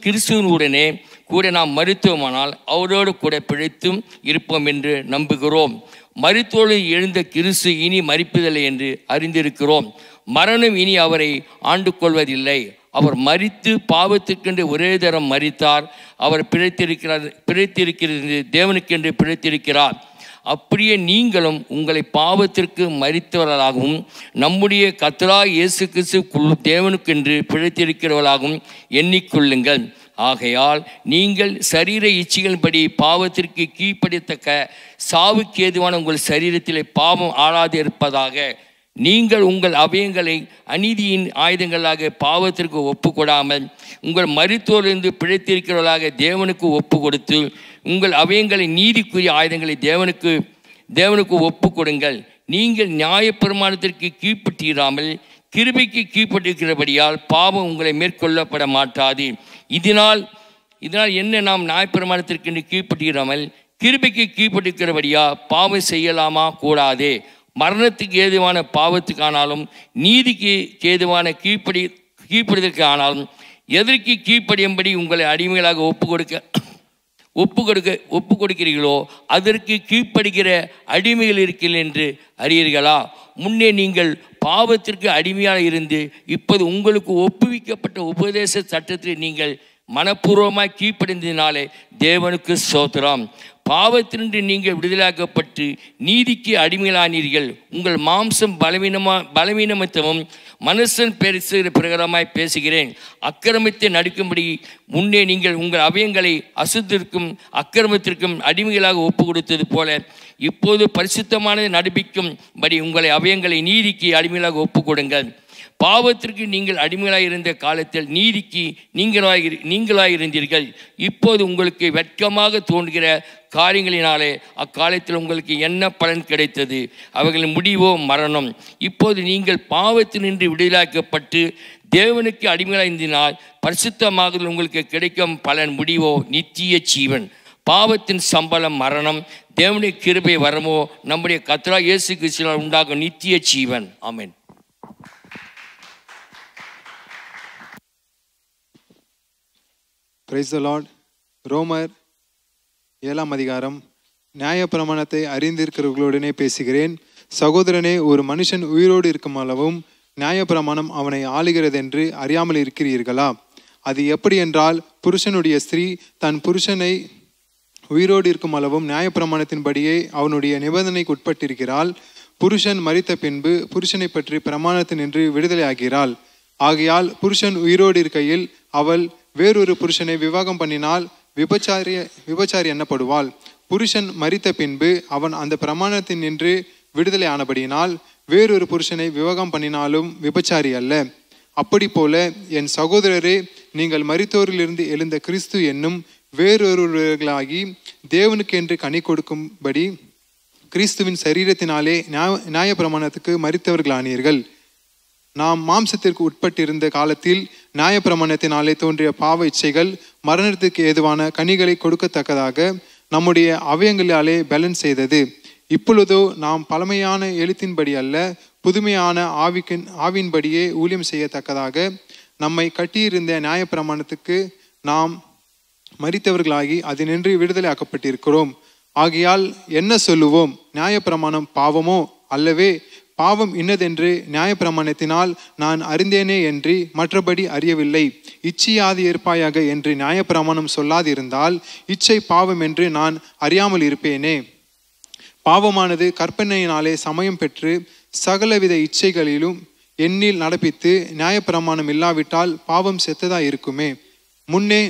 கிறிஸ்துவனுடனே கூட நாம் மரித்தோமானால் அவரோடு கூட பிழைத்தும் இருப்போம் என்று நம்புகிறோம். மரித்தோடு எழுந்த கிறிஸ்து இனி மரிப்பதில்லை என்று அறிந்திருக்கிறோம். மரணம் இனி அவரை ஆண்டு கொள்வதில்லை. அவர் மரித்து பாவத்துக்கென்று ஒரே தரம் மரித்தார். அவர் பிழைத்திருக்கிறது தேவனுக்கென்று பிழைத்திருக்கிறார். அப்படியே நீங்களும் உங்களை பாவத்திற்கு மரித்தவர்களாகவும் நம்முடைய கர்த்தராகிய இயேசு கிறிஸ்து தேவனுக்கென்று பிழைத்திருக்கிறவர்களாகவும் எண்ணிக்கொள்ளுங்கள். ஆகையால் நீங்கள் சரீர இச்சைகளின்படி பாவத்திற்கு கீழ்ப்படியத்தக்க சாவுக்கு ஏதுவான உங்கள் சரீரத்திலே பாவம் ஆளாது இருப்பதாக. நீங்கள் உங்கள் அவயங்களை அநீதியின் ஆயுதங்களாக பாவத்திற்கு ஒப்பு கொடாமல் உங்கள் மரித்தோரிலிருந்து பிழைத்திருக்கிறவர்களாக தேவனுக்கு ஒப்பு கொடுத்து உங்கள் அவயங்களை நீதிக்குரிய ஆயுதங்களை தேவனுக்கு ஒப்பு கொடுங்கள். நீங்கள் நியாயப்பிரமாணத்திற்கு கீழ்ப்பட்டிராமல் கிருபைக்கு கீழ்ப்பட்டிருக்கிறபடியால் பாவம் உங்களை மேற்கொள்ளப்பட மாட்டாது. இதனால் என்ன நாம் நியாயப்பிரமாணத்திற்கு கீழ்ப்பட்டிராமல் கிருபைக்கு கீழ்ப்பட்டிருக்கிறபடியா பாவம் செய்யலாமா? கூடாதே. மரணத்துக்கு ஏதுவான பாவத்துக்கானாலும் நீதிக்கு ஏதுவான கீழ்ப்படிதற்கு ஆனாலும் எதற்கு கீழ்ப்படியும்படி உங்களை அடிமைகளாக ஒப்பு கொடுக்கிறீர்களோ அதற்கு கீழ்ப்படுகிற அடிமைகள் இருக்கிறீர்கள் என்று அறியீர்களா? முன்னே நீங்கள் பாவத்திற்கு அடிமையாக இருந்து இப்போது உங்களுக்கு ஒப்புவிக்கப்பட்ட உபதேச சட்டத்தில் நீங்கள் மனப்பூர்வமாய் கீழ்ப்படிந்ததினாலே தேவனுக்கு ஸ்தோத்திரம். பாவத்தினின்று நீங்கள் விடுதலாக்கப்பட்டு நீதிக்கு அடிமையிலானீர்கள். உங்கள் மாம்சம் பலவீனமத்தமும் மனுஷன் பேசுகிற பிரகாரமாய் பேசுகிறேன். அக்கிரமத்தை நடுக்கும்படி முன்னே நீங்கள் உங்கள் அவயங்களை அசுத்திற்கும் அக்கிரமத்திற்கும் அடிமைகளாக ஒப்பு கொடுத்தது போல இப்போது பரிசுத்தமானதை நடிப்பிக்கும்படி உங்களை அவயங்களை நீதிக்கு அடிமைகளாக ஒப்பு கொடுங்கள். பாவத்திற்கு நீங்கள் அடிமைகளாக இருந்த காலத்தில் நீதிக்கு நீங்களாயிருந்தீர்கள். இப்போது உங்களுக்கு வெட்கமாக தோன்றுகிற காரியங்களினாலே அக்காலத்தில் உங்களுக்கு என்ன பலன் கிடைத்தது? அவர்களின் முடிவோ மரணம். இப்போது நீங்கள் பாவத்தினின்று விடுதலாக்கப்பட்டு தேவனுக்கு அடிமைகளாக இருந்தினால் பரிசுத்தமாக உங்களுக்கு கிடைக்கும் பலன் முடிவோ நித்திய ஜீவன். பாவத்தின் சம்பளம் மரணம், தேவனுடைய கிருபை வரமோ நம்முடைய கர்த்தராகிய இயேசு கிறிஸ்துவினால் உண்டாகும் நித்திய ஜீவன். ஆமென். Praise the Lord. ரோமர் 7ஆம் அதிகாரம். நியாயப்பிரமாணத்தை அறிந்திருக்கிறவர்களுடனே பேசுகிறேன். சகோதரனே, ஒரு மனுஷன் உயிரோடு இருக்கும் அளவும் நியாயப்பிரமாணம் அவனை ஆளுகிறது என்று அறியாமல் இருக்கிறீர்களா? அது எப்படி என்றால், புருஷனுடைய ஸ்திரீ தன் புருஷனை உயிரோடு இருக்கும் அளவும் நியாயப்பிரமாணத்தின்படியே அவனுடைய நிபந்தனைக்கு உட்பட்டிருக்கிறாள். புருஷன் மரித்த பின்பு புருஷனை பற்றி பிரமாணத்தினின்று விடுதலை ஆகிறாள். ஆகையால் புருஷன் உயிரோடு இருக்கையில் அவள் வேறொரு புருஷனை விவாகம் பண்ணினால் விபச்சாரி எண்ணப்படுவாள். புருஷன் மரித்த பின்பு அவன் அந்த பிரமாணத்தின் நின்று விடுதலை ஆனபடியினால் வேறொரு புருஷனை விவாகம் பண்ணினாலும் விபச்சாரி அல்ல. அப்படி போல என் சகோதரரே, நீங்கள் மரித்தோரிலிருந்து எழுந்த கிறிஸ்து என்னும் வேறொருவர்களாகி தேவனுக்கென்று கனி கொடுக்கும்படி கிறிஸ்துவின் சரீரத்தினாலே நியாயப்பிரமாணத்துக்கு மரித்தவர்களானீர்கள். நாம் மாம்சத்திற்கு உட்பட்டிருந்த காலத்தில் நியாயப்பிரமாணத்தினாலே தோன்றிய பாவ இச்சைகள் மரணத்துக்கு ஏதுவான கனிகளை கொடுக்கத்தக்கதாக நம்முடைய அவயங்களாலே பலன் செய்தது. இப்பொழுதோ நாம் பழமையான எழுத்தின்படி அல்ல, புதுமையான ஆவியின்படியே ஊழியம் செய்யத்தக்கதாக நம்மை கட்டியிருந்த நியாயப்பிரமாணத்துக்கு நாம் மரித்தவர்களாகி அதனின்று விடுதலை ஆக்கப்பட்டிருக்கிறோம். ஆகையால் என்ன சொல்லுவோம்? நியாயப்பிரமாணம் பாவமோ? அல்லவே. பாவம் இன்னதென்று நியாயப்பிரமாணத்தினால் நான் அறிந்தேனே என்று மற்றபடி அறியவில்லை. இச்சையாது இருப்பாயாக என்று நியாயப்பிரமாணம் சொல்லாதிருந்தால் இச்சை பாவம் என்று நான் அறியாமல் இருப்பேனே. பாவமானது கற்பனையினாலே சமயம் பெற்று சகலவித இச்சைகளிலும் எண்ணில் நடப்பித்து நியாயப்பிரமாணம் இல்லாவிட்டால் பாவம் செத்ததாய் இருக்குமே. முன்னே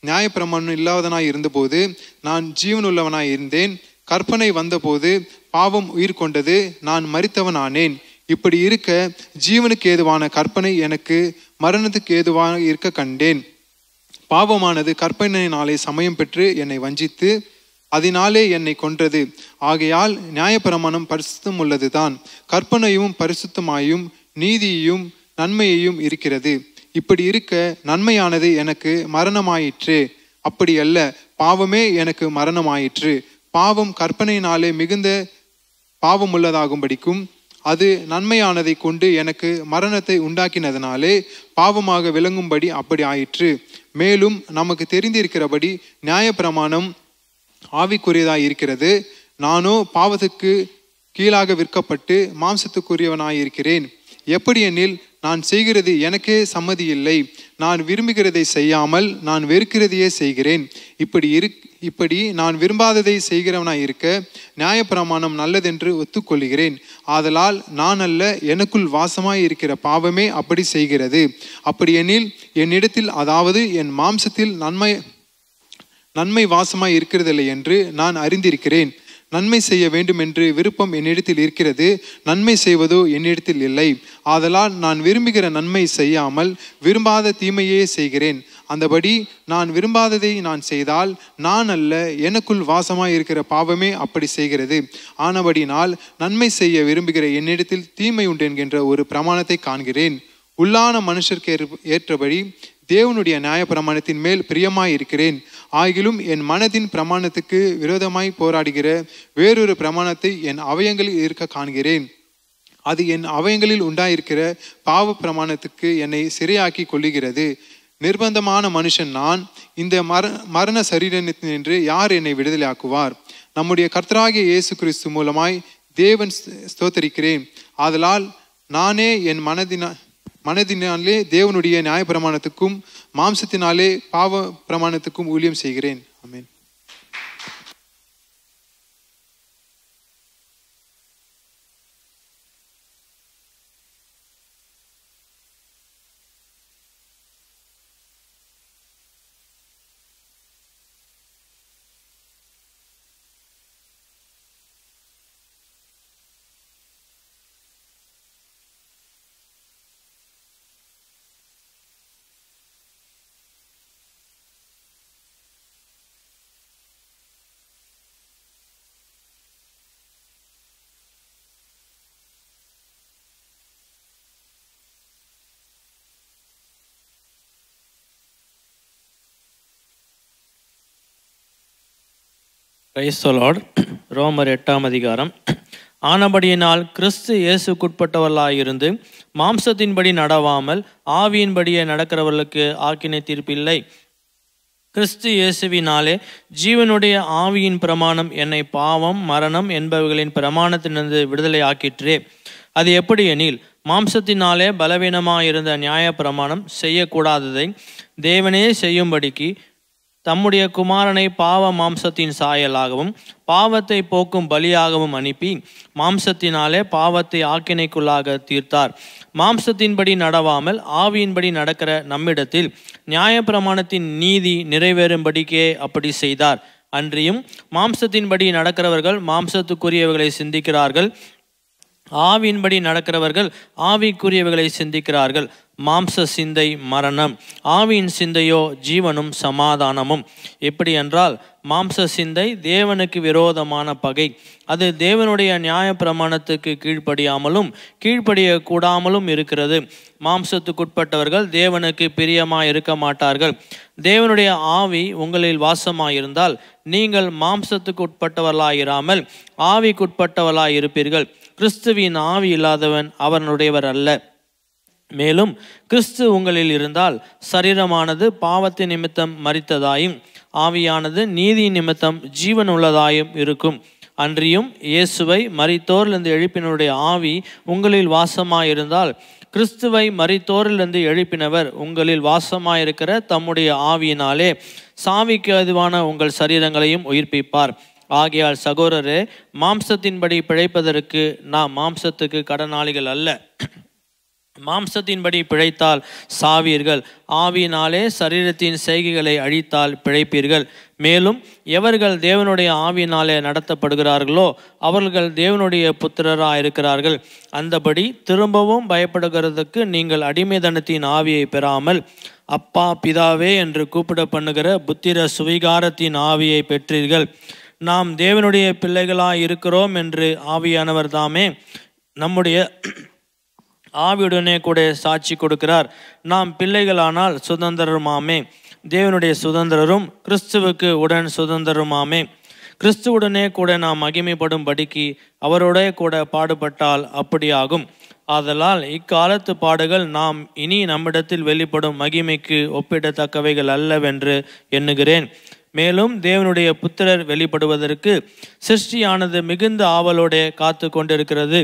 நியாயப்பிரமாணம் இல்லாதவனாய் இருந்தபோது நான் ஜீவனுள்ளவனாய் இருந்தேன். கற்பனை வந்தபோது பாவம் உயிர் கொண்டது, நான் மரித்தவனானேன். இப்படி இருக்க ஜீவனுக்கு ஏதுவான கற்பனை எனக்கு மரணத்துக்கு ஏதுவாக இருக்க கண்டேன். பாவமானது கற்பனையினாலே சமயம் பெற்று என்னை வஞ்சித்து அதனாலே என்னை கொன்றது. ஆகையால் நியாயப்பிரமாணம் பரிசுத்தம் உள்ளதுதான், கற்பனையும் பரிசுத்தமாயும் நீதியையும் நன்மையையும் இருக்கிறது. இப்படி இருக்க நன்மையானது எனக்கு மரணமாயிற்று. அப்படி அல்ல, பாவமே எனக்கு மரணமாயிற்று. பாவம் கற்பனையினாலே மிகுந்த பாவமுள்ளதாகும்படிக்கும் அது நன்மையானதை கொண்டு எனக்கு மரணத்தை உண்டாக்கினதினாலே பாவமாக விளங்கும்படி அப்படி ஆயிற்று. மேலும் நமக்கு தெரிந்திருக்கிறபடி நியாயப்பிரமாணம் ஆவிக்குரியதாய் இருக்கிறது. நானோ பாவத்துக்கு கீழாக விற்கப்பட்டு மாம்சத்துக்குரியவனாயிருக்கிறேன். எப்படி எனில், நான் செய்கிறது எனக்கே சம்மதி இல்லை. நான் விரும்புகிறதை செய்யாமல் நான் வெறுக்கிறதையே செய்கிறேன். இப்படி நான் விரும்பாததை செய்கிறவனாய் இருக்க நியாயப்பிரமாணம் நல்லதென்று ஒத்துக்கொள்கிறேன். ஆதலால் நான் அல்ல, எனக்குள் வாசமாய் இருக்கிற பாவமே அப்படி செய்கிறது. அப்படி எனில் என்னிடத்தில், அதாவது என் மாம்சத்தில் நன்மை வாசமாய் இருக்கிறதில்லை என்று நான் அறிந்திருக்கிறேன். நன்மை செய்ய வேண்டும் என்று விருப்பம் என்னிடத்தில் இருக்கிறது, நன்மை செய்வதோ என்னிடத்தில் இல்லை. ஆதலால் நான் விரும்புகிற நன்மை செய்யாமல் விரும்பாத தீமையே செய்கிறேன். அந்தபடி நான் விரும்பாததை நான் செய்தால் நான் அல்ல, எனக்குள் வாசமாய் இருக்கிற பாவமே அப்படி செய்கிறது. ஆனபடினால் நன்மை செய்ய விரும்புகிற என்னிடத்தில் தீமை உண்டு என்கின்ற ஒரு பிரமாணத்தை காண்கிறேன். உள்ளான மனுஷருக்கு ஏற்றபடி தேவனுடைய நியாய பிரமாணத்தின் மேல் பிரியமாய் இருக்கிறேன். ஆகிலும் என் மனதின் பிரமாணத்துக்கு விரோதமாய் போராடுகிற வேறொரு பிரமாணத்தை என் அவயங்களில் இருக்க காண்கிறேன். அது என் அவயங்களில் உண்டாயிருக்கிற பாவ பிரமாணத்துக்கு என்னை சிறையாக்கி கொள்ளுகிறது. நிர்பந்தமான மனுஷன் நான். இந்த மரண சரீரத்தினின்று யார் என்னை விடுதலையாக்குவார்? நம்முடைய கர்த்தராகிய இயேசு கிறிஸ்து மூலமாய் தேவன் ஸ்தோத்தரிக்கிறேன். ஆதலால் நானே என் மனதினாலே தேவனுடைய நியாய பிரமாணத்துக்கும் மாம்சத்தினாலே பாவ பிரமாணத்துக்கும் ஊழியம் செய்கிறேன். ஆமென். Praise the Lord. ரோமர் 8ஆம் அதிகாரம். ஆனபடியினால் கிறிஸ்து இயேசுக்குட்பட்டவர்களாயிருந்து மாம்சத்தின்படி நடவாமல் ஆவியின்படியே நடக்கிறவர்களுக்கு ஆக்கினை தீர்ப்பில்லை. கிறிஸ்து இயேசுவினாலே ஜீவனுடைய ஆவியின் பிரமாணம் என்னை பாவம் மரணம் என்பவைகளின் பிரமாணத்திலிருந்து விடுதலை ஆக்கிற்றே. அது எப்படி எனில், மாம்சத்தினாலே பலவீனமாயிருந்த நியாய பிரமாணம் செய்யக்கூடாததை தேவனே செய்யும்படிக்கு தம்முடைய குமாரனை பாவ மாம்சத்தின் சாயலாகவும் பாவத்தை போக்கும் பலியாகவும் அனுப்பி மாம்சத்தினாலே பாவத்தை ஆக்கினைக்குள்ளாக தீர்த்தார். மாம்சத்தின்படி நடவாமல் ஆவியின்படி நடக்கிற நம்மிடத்தில் நியாயப்பிரமாணத்தின் நீதி நிறைவேறும்படிக்கே அப்படி செய்தார். அன்றியும் மாம்சத்தின்படி நடக்கிறவர்கள் மாம்சத்துக்குரியவைகளை சிந்திக்கிறார்கள், ஆவியின்படி நடக்கிறவர்கள் ஆவிக்குரியவைகளை சிந்திக்கிறார்கள். மாம்ச சிந்தை மரணம், ஆவியின் சிந்தையோ ஜீவனும் சமாதானமும். எப்படி என்றால், மாம்ச சிந்தை தேவனுக்கு விரோதமான பகை. அது தேவனுடைய நியாய பிரமாணத்துக்கு கீழ்ப்படியாமலும் கீழ்ப்படிய கூடாமலும் இருக்கிறது. மாம்சத்துக்குட்பட்டவர்கள் தேவனுக்கு பிரியமாய் இருக்க மாட்டார்கள். தேவனுடைய ஆவி உங்களில் வாசமாயிருந்தால் நீங்கள் மாம்சத்துக்கு உட்பட்டவர்களாயிராமல் ஆவிக்குட்பட்டவர்களாய் இருப்பீர்கள். கிறிஸ்துவின் ஆவி இல்லாதவன் அவனுடையவர் அல்ல. மேலும் கிறிஸ்து உங்களில் இருந்தால் சரீரமானது பாவத்தின் நிமித்தம் மரித்ததாயும் ஆவியானது நீதி நிமித்தம் ஜீவன் உள்ளதாயும் இருக்கும். அன்றியும் இயேசுவை மரித்தோரிலிருந்து எழுப்பினருடைய ஆவி உங்களில் வாசமாயிருந்தால் கிறிஸ்துவை மரித்தோரிலிருந்து எழுப்பினவர் உங்களில் வாசமாயிருக்கிற தம்முடைய ஆவியினாலே சாவிக்கு அதுவான உங்கள் சரீரங்களையும் உயிர்ப்பிப்பார். ஆகையால் சகோதரரே, மாம்சத்தின்படி பிழைப்பதற்கு நாம் மாம்சத்துக்கு கடனாளிகள் அல்ல. மாம்சத்தின்படி பிழைத்தால் சாவீர்கள், ஆவியினாலே சரீரத்தின் செய்கைகளை அழித்தால் பிழைப்பீர்கள். மேலும் எவர்கள் தேவனுடைய ஆவியினாலே நடத்தப்படுகிறார்களோ அவர்கள் தேவனுடைய புத்திரராக இருக்கிறார்கள். அந்தபடி திரும்பவும் பயப்படுகிறதுக்கு நீங்கள் அடிமைதனத்தின் ஆவியை பெறாமல் அப்பா பிதாவே என்று கூப்பிட பண்ணுகிற புத்திர சுவிகாரத்தின் ஆவியை பெற்றீர்கள். நாம் தேவனுடைய பிள்ளைகளாய் இருக்கிறோம் என்று ஆவியானவர் தாமே நம்முடைய ஆவியுடனே கூட சாட்சி கொடுக்கிறார். நாம் பிள்ளைகளானால் சுதந்திரமாமே, தேவனுடைய சுதந்திரரும் கிறிஸ்துவுக்கு உடன் சுதந்திரமாமே. கிறிஸ்துவுடனே கூட நாம் மகிமைப்படும் படிக்கு அவரோட கூட பாடுபட்டால் அப்படியாகும். ஆதலால் இக்காலத்து பாடுகள் நாம் இனி நம்மிடத்தில் வெளிப்படும் மகிமைக்கு ஒப்பிடத்தக்கவைகள் அல்லவென்று எண்ணுகிறேன். மேலும் தேவனுடைய புத்திரர் வெளிப்படுவதற்கு சிருஷ்டியானது மிகுந்த ஆவலோட காத்து கொண்டிருக்கிறது.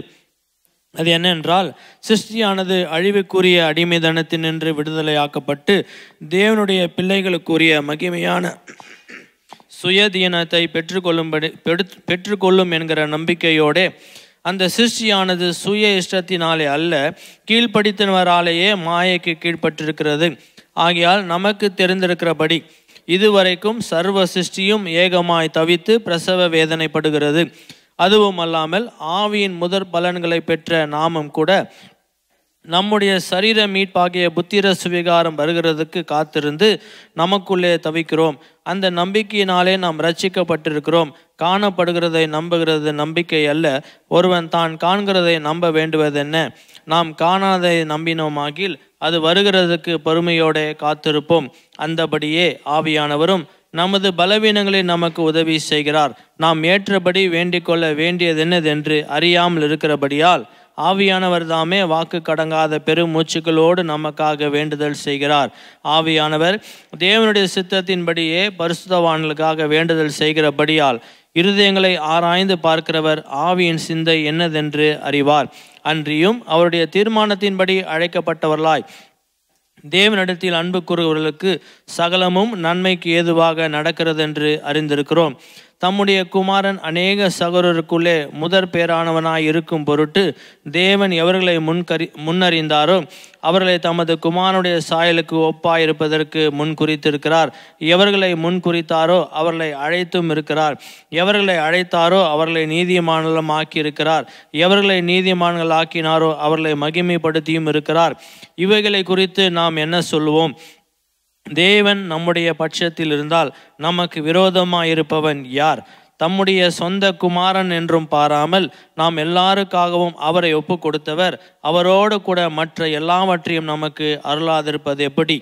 அது என்னென்றால், சிருஷ்டியானது அழிவுக்குரிய அடிமைதனத்தினின்று விடுதலையாக்கப்பட்டு தேவனுடைய பிள்ளைகளுக்குரிய மகிமையான சுயதீனத்தை பெற்றுக்கொள்ளும் என்கிற நம்பிக்கையோட அந்த சிருஷ்டியானது சுய இஷ்டத்தினாலே அல்ல, கீழ்ப்படித்தவராலேயே மாயைக்கு கீழ்ப்பட்டிருக்கிறது. ஆகையால் நமக்கு தெரிந்திருக்கிறபடி இதுவரைக்கும் சர்வ சிருஷ்டியும் ஏகமாய் தவித்து பிரசவ வேதனைப்படுகிறது. அதுவும் அல்லாமல் ஆவியின் முதற் பலன்களை பெற்ற நாமும் கூட நம்முடைய சரீர மீட்பாகிய புத்திர சுவிகாரம் வருகிறதுக்கு காத்திருந்து நமக்குள்ளே தவிக்கிறோம். அந்த நம்பிக்கையினாலே நாம் ரட்சிக்கப்பட்டிருக்கிறோம். காணப்படுகிறதை நம்புகிறது நம்பிக்கை அல்ல, ஒருவன் தான் காண்கிறதை நம்ப வேண்டுவதென்ன? நாம் காணாதை நம்பினோமாகில் அது வருகிறதுக்கு பொறுமையோட காத்திருப்போம். அந்தபடியே ஆவியானவரும் நமது பலவீனங்களில் நமக்கு உதவி செய்கிறார். நாம் ஏற்றபடி வேண்டிக் கொள்ள வேண்டியதென்னதென்று அறியாமல் இருக்கிறபடியால் ஆவியானவர் தாமே வாக்கு கடங்காத பெரும் மூச்சுக்களோடு நமக்காக வேண்டுதல் செய்கிறார். ஆவியானவர் தேவனுடைய சித்தத்தின்படியே பரிசுத்தவான்களுக்காக வேண்டுதல் செய்கிறபடியால் இருதயங்களை ஆராய்ந்து பார்க்கிறவர் ஆவியின் சிந்தை என்னதென்று அறிவார். அன்றியும் அவருடைய தீர்மானத்தின்படி அழைக்கப்பட்டவர்களாய் தேவனிடத்தில் அன்பு கூறுகிறவர்களுக்கு சகலமும் நன்மைக்கு ஏதுவாக நடக்கிறது என்று அறிந்திருக்கிறோம். தம்முடைய குமாரன் அநேக சகோதரருக்குள்ளே முதற் பேரானவனாய் இருக்கும் பொருட்டு தேவன் எவர்களை முன்னறிந்தாரோ அவர்களை தமது குமாரனுடைய சாயலுக்கு ஒப்பாயிருப்பதற்கு முன் குறித்திருக்கிறார். எவர்களை முன் குறித்தாரோ அவர்களை அழைத்தும் இருக்கிறார். எவர்களை அழைத்தாரோ அவர்களை நீதிமான்களும் ஆக்கியிருக்கிறார். எவர்களை நீதிமான்கள் ஆக்கினாரோ அவர்களை மகிமைப்படுத்தியும் இருக்கிறார். இவைகளை குறித்து நாம் என்ன சொல்லுவோம்? தேவன் நம்முடைய பட்சத்தில் இருந்தால் நமக்கு விரோதமாயிருப்பவன் யார்? தம்முடைய சொந்த குமாரன் என்றும் பாராமல் நாம் எல்லாருக்காகவும் அவரை ஒப்பு கொடுத்தவர் அவரோடு கூட மற்ற எல்லாவற்றையும் நமக்கு அருளாதிருப்பது எப்படி?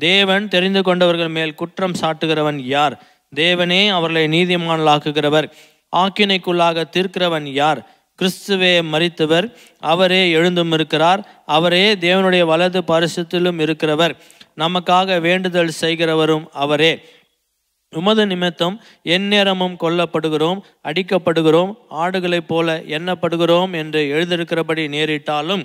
தேவன் தெரிந்து கொண்டவர்கள் மேல் குற்றம் சாட்டுகிறவன் யார்? தேவனே அவர்களை நீதிமான்களாக்குகிறவர். ஆக்கினைக்குள்ளாக தீர்க்கிறவன் யார்? கிறிஸ்துவே மரித்தவர், அவரே எழுந்தும் இருக்கிறார், அவரே தேவனுடைய வலது பரிசுத்திலும் இருக்கிறவர், நமக்காக வேண்டுதல் செய்கிறவரும் அவரே. உமது நிமித்தம் எந்நேரமும் கொல்லப்படுகிறோம், அடிக்கப்படுகிறோம், ஆடுகளைப் போல எண்ணப்படுகிறோம் என்று எழுதியிருக்கிறபடி நேரிட்டாலும்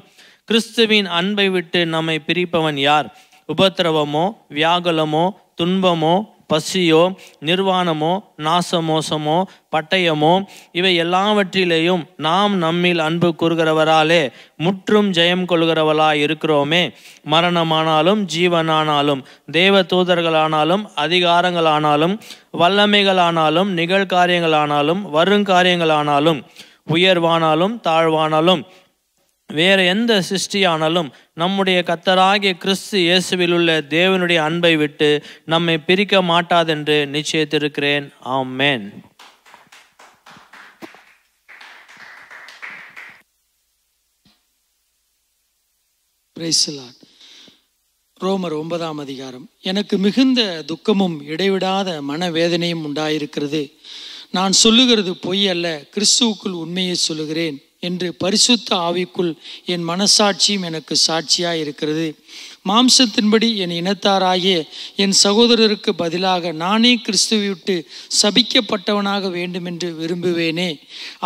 கிறிஸ்துவின் அன்பை விட்டு நம்மை பிரிப்பவன் யார்? உபத்திரவமோ, வியாகுலமோ, துன்பமோ, பசியோ, நிர்வாணமோ, நாசமோசமோ, பட்டயமோ, இவை எல்லாவற்றிலேயும் நாம் நம்மில் அன்பு கூறுகிறவராலே முற்றும் ஜெயம் கொள்கிறவளாய் இருக்கிறோமே. மரணமானாலும் ஜீவனானாலும் தேவ தூதர்களானாலும் அதிகாரங்களானாலும் வல்லமைகளானாலும் நிகழ்காரியங்களானாலும் வருங்காரியங்களானாலும் உயர்வானாலும் தாழ்வானாலும் வேற எந்த சிருஷ்டியானாலும் நம்முடைய கர்த்தராகிய கிறிஸ்து இயேசுவில் உள்ள தேவனுடைய அன்பை விட்டு நம்மை பிரிக்க மாட்டாதென்று நிச்சயித்திருக்கிறேன். ஆமென். Praise the Lord. ரோமர் 9ஆம் அதிகாரம். எனக்கு மிகுந்த துக்கமும் இடைவிடாத மனவேதனையும் உண்டாயிருக்கிறது. நான் சொல்லுகிறது பொய் அல்ல, கிறிஸ்துவுக்குள் உண்மையை சொல்லுகிறேன் என்று பரிசுத்த ஆவிக்குள் என் மனசாட்சியும் எனக்கு சாட்சியாய் இருக்கிறது. மாம்சத்தின்படி என் இனத்தாராகிய என் சகோதரருக்கு பதிலாக நானே கிறிஸ்துவை விட்டு சபிக்கப்பட்டவனாக வேண்டுமென்று விரும்புவேனே.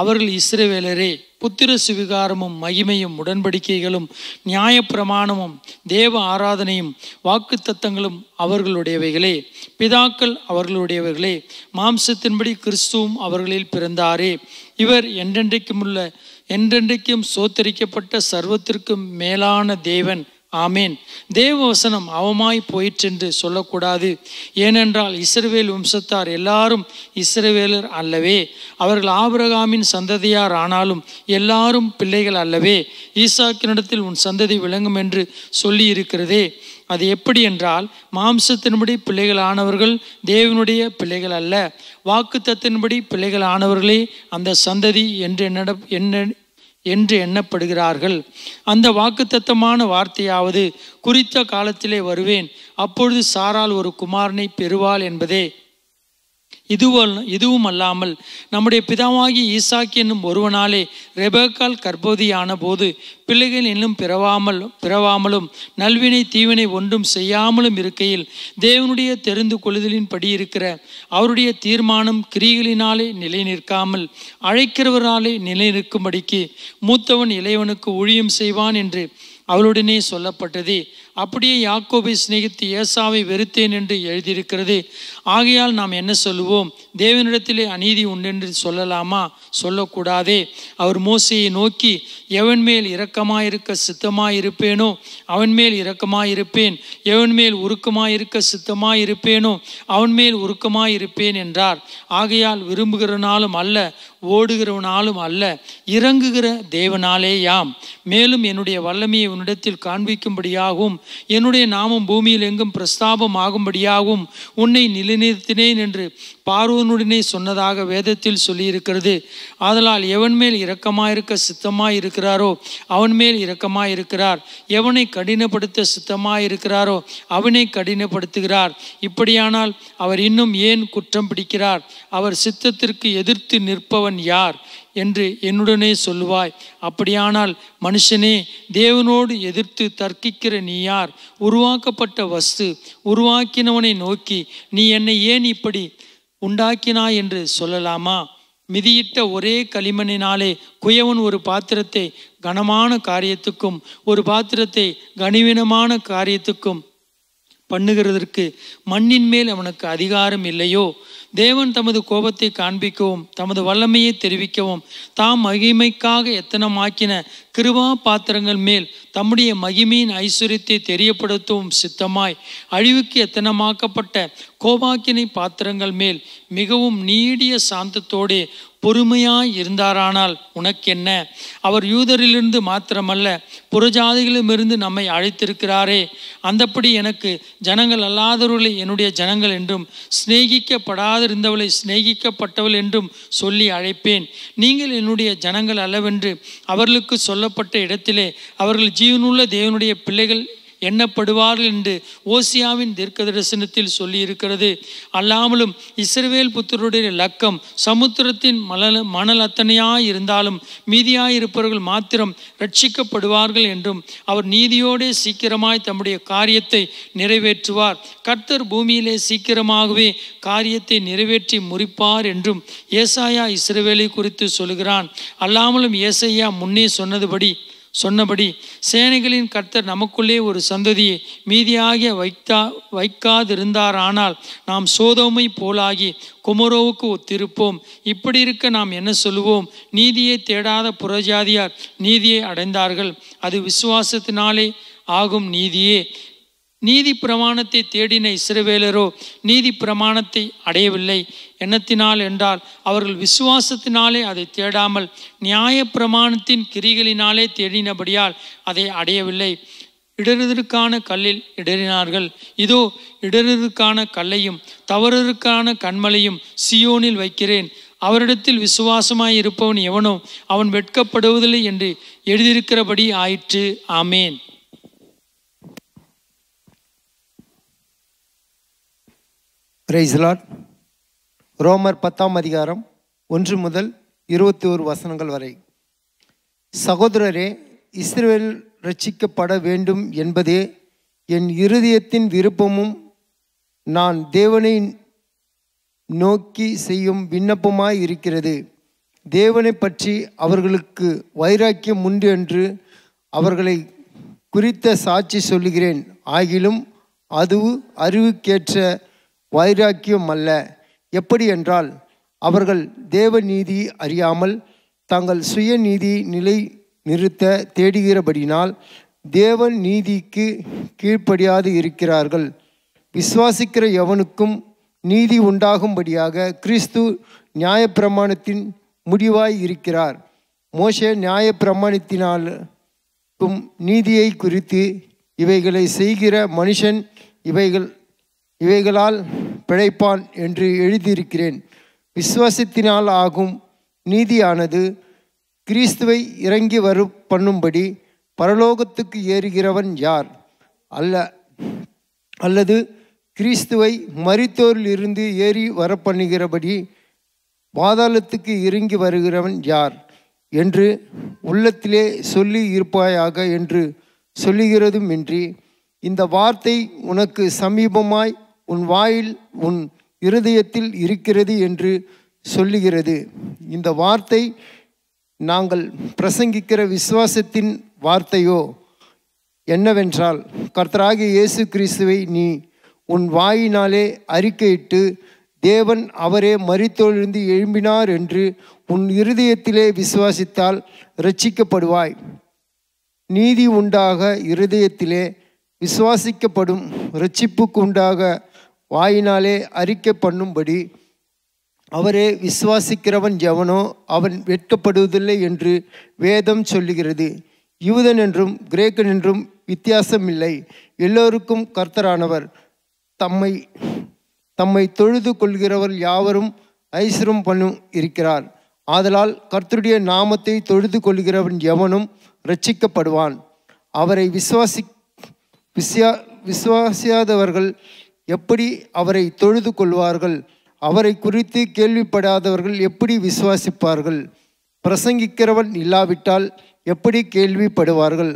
அவர்கள் இஸ்ரவேலரே. புத்திர சுவிகாரமும் மகிமையும் உடன்படிக்கைகளும் நியாயப்பிரமாணமும் தேவ ஆராதனையும் வாக்குத்தத்தங்களும் அவர்களுடையவைகளே. பிதாக்கள் அவர்களுடையவர்களே. மாம்சத்தின்படி கிறிஸ்துவும் அவர்களில் பிறந்தாரே. இவர் என்றென்றைக்கும் சோத்தரிக்கப்பட்ட சர்வத்திற்கும் மேலான தேவன். ஆமேன். தேவ வசனம் அவமாய் போயிற்றென்று சொல்லக்கூடாது. ஏனென்றால் இஸ்ரவேல் வம்சத்தார் எல்லாரும் இஸ்ரவேலர் அல்லவே. அவர்கள் ஆபிரகாமின் சந்ததியார் ஆனாலும் எல்லாரும் பிள்ளைகள் அல்லவே. ஈசாக்கினிடத்தில் உன் சந்ததி விளங்கும் என்று சொல்லி இருக்கிறதே. அது எப்படி என்றால், மாம்சத்தின்படி பிள்ளைகளானவர்கள் தேவனுடைய பிள்ளைகள் அல்ல, வாக்குத்தத்தின்படி பிள்ளைகளானவர்களே அந்த சந்ததி என்று எண்ணப்படுகிறார்கள். அந்த வாக்குத்தத்தமான வார்த்தையாவது, குறித்த காலத்திலே வருவேன், அப்பொழுது சாராள் ஒரு குமாரனை பெறுவாள் என்பதே. இதுவும் அல்லாமல் நம்முடைய பிதாவாகி ஈசாக்கு என்னும் ஒருவனாலே ரெபேக்காள் கர்ப்பவதியான போது பிள்ளைகள் இன்னும் பிறவாமலும் நல்வினை தீவினை ஒன்றும் செய்யாமலும் இருக்கையில் தேவனுடைய தெரிந்து கொள்ளுதலின் படி இருக்கிற அவருடைய தீர்மானம் கிரிகளினாலே நிலை நிற்காமல் அழைக்கிறவராலே நிலை நிற்கும்படிக்கு மூத்தவன் இளையவனுக்கு ஊழியம் செய்வான் என்று அவளுடனே சொல்லப்பட்டது. அப்படியே யாக்கோபை சிநேகித்து ஏசாவை வெறுத்தேன் என்று எழுதியிருக்கிறது. ஆகையால் நாம் என்ன சொல்லுவோம்? தேவனிடத்திலே அநீதி உண்டென்று சொல்லலாமா? சொல்லக்கூடாதே. அவர் மோசையை நோக்கி, எவன் மேல் இரக்கமாயிருக்க சித்தமாயிருப்பேனோ அவன் மேல் இரக்கமாயிருப்பேன், எவன் மேல் உருக்கமாயிருக்க சித்தமாயிருப்பேனோ அவன் மேல் உருக்கமாயிருப்பேன் என்றார். ஆகையால் விரும்புகிறவனாலும் அல்ல, ஓடுகிறவனாலும் அல்ல, இறங்குகிற தேவனாலே யாம். மேலும் என்னுடைய வல்லமையை உன்னிடத்தில் காண்பிக்கும்படியாகவும் என்னுடைய நாமம் பூமியில் எங்கும் பிரஸ்தாபம் ஆகும்படியாகவும் உன்னை நிலைநிறுத்தினேன் என்று பார்வோனுடனே சொன்னதாக வேதத்தில் சொல்லியிருக்கிறது. ஆதலால் எவன் மேல் இரக்கமாயிருக்க சித்தமாயிருக்கிறாரோ அவன் மேல் இரக்கமாயிருக்கிறார், எவனை கடினப்படுத்த சித்தமாயிருக்கிறாரோ அவனை கடினப்படுத்துகிறார். இப்படியானால் அவர் இன்னும் ஏன் குற்றம் பிடிக்கிறார்? அவர் சித்தத்திற்கு எதிர்த்து நிற்பவன் யார் என்று என்னுடனே சொல்லுவாய். அப்படியானால் மனுஷனே, தேவனோடு எதிர்த்து தர்க்கிக்கிற நீ யார்? உருவாக்கப்பட்ட வஸ்து உருவாக்கினவனை நோக்கி, நீ என்னை ஏன் இப்படி உண்டாக்கினாய் என்று சொல்லலாமா? மிதியிட்ட ஒரே களிமண்ணினாலே குயவன் ஒரு பாத்திரத்தை கனமான காரியத்துக்கும் ஒரு பாத்திரத்தை கனிவீனமான காரியத்துக்கும் பண்ணுகிறதற்கு மண்ணின் மேல் அவனுக்கு அதிகாரம் இல்லையோ? தேவன் தமது கோபத்தை காண்பிக்கவும் தமது வல்லமையை தெரிவிக்கவும் தாம் மகிமைக்காக எத்தனமாக்கின கிருபா பாத்திரங்கள் மேல் தம்முடைய மகிமையின் ஐஸ்வர்யத்தை தெரியப்படுத்தவும் சித்தமாய் அழிவுக்கு எத்தனமாக்கப்பட்ட கோபாக்கினை பாத்திரங்கள் மேல் மிகவும் நீடிய சாந்தத்தோடே பொறுமையாய் இருந்தாரானால் உனக்கென்ன? அவர் யூதரிலிருந்து மாத்திரமல்ல புறஜாதிகளிலுமிருந்து நம்மை அழைத்திருக்கிறாரே. அந்தப்படி எனக்கு ஜனங்கள் அல்லாதவர்களை என்னுடைய ஜனங்கள் என்றும் சிநேகிக்கப்படாதிருந்தவளை சிநேகிக்கப்பட்டவள் என்றும் சொல்லி அழைப்பேன். நீங்கள் என்னுடைய ஜனங்கள் அல்லவென்று அவர்களுக்கு சொல்லப்பட்ட இடத்திலே அவர்கள் ஜீவனுள்ள தேவனுடைய பிள்ளைகள் எண்ணப்படுவார்கள் என்று ஓசியாவின் தீர்க்கதரிசனத்தில் சொல்லி இருக்கிறது. அல்லாமலும் இஸ்ரவேல் புத்திரருடைய லக்கம் சமுத்திரத்தின் மணல் அத்தனையாய் இருந்தாலும் மீதியாயிருப்பவர்கள் மாத்திரம் ரட்சிக்கப்படுவார்கள் என்றும் அவர் நீதியோடே சீக்கிரமாய் தம்முடைய காரியத்தை நிறைவேற்றுவார். கர்த்தர் பூமியிலே சீக்கிரமாகவே காரியத்தை நிறைவேற்றி முறிப்பார் என்றும் ஏசாயா இஸ்ரவேலை குறித்து சொல்கிறான். அல்லாமலும் ஏசாயா முன்னே சொன்னபடி சேனைகளின் கர்த்தர் நமக்குள்ளே ஒரு சந்ததியை மீதியாக வைக்காதிருந்தாரானால் நாம் சோதோமை போலாகி குமரோவுக்கு ஒத்திருப்போம். இப்படி இருக்க நாம் என்ன சொல்லுவோம்? நீதியை தேடாத புறஜாதியார் நீதியை அடைந்தார்கள், அது விசுவாசத்தினாலே ஆகும் நீதியே. நீதி பிரமாணத்தை தேடின இஸ்ரவேலரோ நீதி பிரமாணத்தை அடையவில்லை. எண்ணத்தினால் என்றால் அவர்கள் விசுவாசத்தினாலே அதை தேடாமல் நியாய பிரமாணத்தின் கிரிகளினாலே தேடினபடியால் அதை அடையவில்லை. இடறுதற்கான கல்லில் இடறினார்கள். இதோ இடறுதற்கான கல்லையும் தவறுதற்கான கண்மலையும் சியோனில் வைக்கிறேன். அவரிடத்தில் விசுவாசமாய் இருப்பவன் எவனோ அவன் வெட்கப்படுவதில்லை என்று எழுதியிருக்கிறபடி ஆயிற்று. ஆமேன். Praise Lord. ரோமர் 10ஆம் அதிகாரம் 1 முதல் 21 வசனங்கள் வரை. சகோதரரே, இஸ்ரவேல் ரட்சிக்கப்பட வேண்டும் என்பதே என் இருதயத்தின் விருப்பமும் நான் தேவனை நோக்கி செய்யும் விண்ணப்பமாய் இருக்கிறது. தேவனை பற்றி அவர்களுக்கு வைராக்கியம் உண்டு என்று அவர்களை குறித்த சாட்சி சொல்லுகிறேன். ஆகிலும் அது அறிவுக்கேற்ற வைராக்கியம் அல்ல. எப்படி என்றால் அவர்கள் தேவ நீதி அறியாமல் தங்கள் சுய நீதி நிலை நிறுத்த தேடுகிறபடினால் தேவன் நீதிக்கு கீழ்ப்படியாது இருக்கிறார்கள். விசுவாசிக்கிற எவனுக்கும் நீதி உண்டாகும்படியாக கிறிஸ்து நியாயப்பிரமாணத்தின் முடிவாய் இருக்கிறார். மோசே நியாயப்பிரமாணத்தினாலும் நீதியை குறித்து இவைகளை செய்கிற மனுஷன் இவைகளால் பிழைப்பான் என்று எழுதியிருக்கிறேன். விசுவாசத்தினால் ஆகும் நீதியானது கிறிஸ்துவை இறங்கி பண்ணும்படி பரலோகத்துக்கு ஏறுகிறவன் யார்? அல்லது கிறிஸ்துவை மரித்தோரில் இருந்து ஏறி வரப்பண்ணுகிறபடி பாதாளத்துக்கு இறங்கி வருகிறவன் யார் என்று உள்ளத்திலே சொல்லி இருப்பாயாக என்று சொல்லுகிறதுமின்றி, இந்த வார்த்தை உனக்கு சமீபமாய் உன் வாயில் உன் இருதயத்தில் இருக்கிறது என்று சொல்லுகிறது. இந்த வார்த்தை நாங்கள் பிரசங்கிக்கிற விசுவாசத்தின் வார்த்தையோ என்னவென்றால், கர்த்தராகிய இயேசு கிறிஸ்துவை நீ உன் வாயினாலே அறிக்கையிட்டு தேவன் அவரே மரித்தோரிலிருந்து எழும்பினார் என்று உன் இருதயத்திலே விசுவாசித்தால் இரட்சிக்கப்படுவாய். நீதி உண்டாக இருதயத்திலே விசுவாசிக்கப்படும், இரட்சிப்புக்கு உண்டாக வாயினாலே அறிக்கை பண்ணும்படி அவரே விசுவாசிக்கிறவன் எவனோ அவன் வெட்கப்படுவதில்லை என்று வேதம் சொல்லுகிறது. யூதன் என்றும் கிரேக்கன் என்றும் வித்தியாசமில்லை, எல்லோருக்கும் கர்த்தரானவர் தம்மை தொழுது கொள்கிறவர் யாவரும் ஐஸ்வரம் பண்ணும் இருக்கிறார். ஆதலால் கர்த்தருடைய நாமத்தை தொழுது கொள்கிறவன் எவனும் இரட்சிக்கப்படுவான். அவரை விசுவாசியாதவர்கள் எப்படி அவரை தொழுது கொள்வார்கள்? அவரை குறித்து கேள்விப்படாதவர்கள் எப்படி விசுவாசிப்பார்கள்? பிரசங்கிக்கிறவன் இல்லாவிட்டால் எப்படி கேள்விப்படுவார்கள்?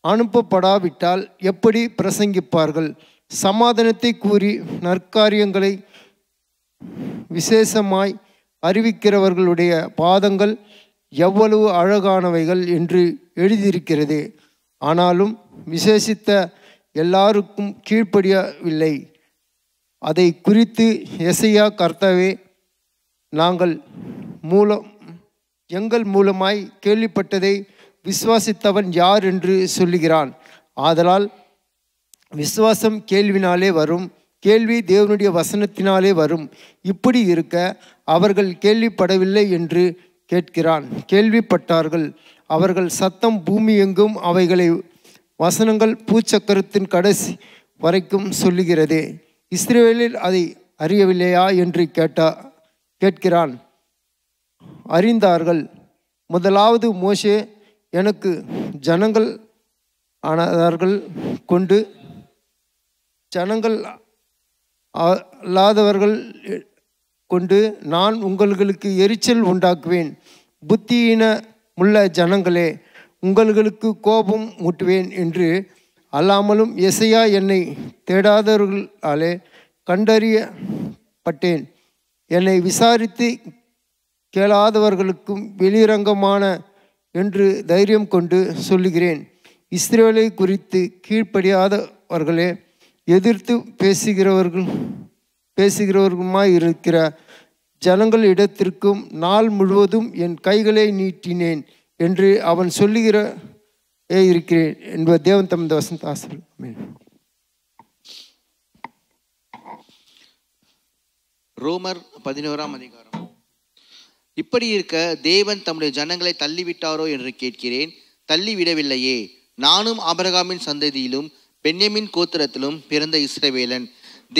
அனுப்பப்படாவிட்டால் எப்படி பிரசங்கிப்பார்கள்? சமாதானத்தை கூறி நற்காரியங்களை விசேஷமாய் அறிவிக்கிறவர்களுடைய பாதங்கள் எவ்வளவு அழகானவைகள் என்று எழுதியிருக்கிறது. ஆனாலும் விசேஷித்த எல்லாருக்கும் கீழ்ப்படியவில்லை. அதை குறித்து எசையா, கர்த்தாவே, எங்கள் மூலமாய் கேள்விப்பட்டதை விசுவாசித்தவன் யார் என்று சொல்லுகிறான். ஆதலால் விசுவாசம் கேள்வினாலே வரும், கேள்வி தேவனுடைய வசனத்தினாலே வரும். இப்படி இருக்க அவர்கள் கேள்விப்படவில்லை என்று கேட்கிறான். கேள்விப்பட்டார்கள், அவர்கள் சத்தம் பூமி எங்கும் அவைகளை வசனங்கள் பூச்சக்கரத்தின் கடைசி வரைக்கும் சொல்லுகிறது. இஸ்ரவேலில் அதை அறியவில்லையா என்று கேட்கிறான். அறிந்தார்கள். முதலாவது மோசே எனக்கு ஜனங்கள் அல்லாதவர்கள் கொண்டு நான் உங்களுக்கு எரிச்சல் உண்டாக்குவேன். புத்தியினமுள்ள ஜனங்களே, உங்களுக்கு கோபம் மூட்டுவேன் என்று அல்லாமலும் எசையா என்னை தேடாதவர்களாலே கண்டறியப்பட்டேன். என்னை விசாரித்து கேளாதவர்களுக்கும் வெளிரங்கமான என்று தைரியம் கொண்டு சொல்லுகிறேன். இஸ்ரவேலை குறித்து கீழ்ப்படியாதவர்களே, எதிர்த்து பேசுகிறவர்களுமாய் இருக்கிற ஜனங்கள் இடத்திற்கும் நாள் முழுவதும் என் கைகளை நீட்டினேன் என்று அவன் சொல்லுகிற இருக்கிறேன் என்பது தேவன் தம் வசனத்தை ஆசீர்வதிப்பார். ரோமர் 11ஆம் அதிகாரம். இப்படி இருக்க தேவன் தம்முடைய ஜனங்களை தள்ளிவிட்டாரோ என்று கேட்கிறேன். தள்ளிவிடவில்லையே. நானும் ஆபிரகாமின் சந்ததியிலும் பென்யமின் கோத்திரத்திலும் பிறந்த இஸ்ரவேலன்.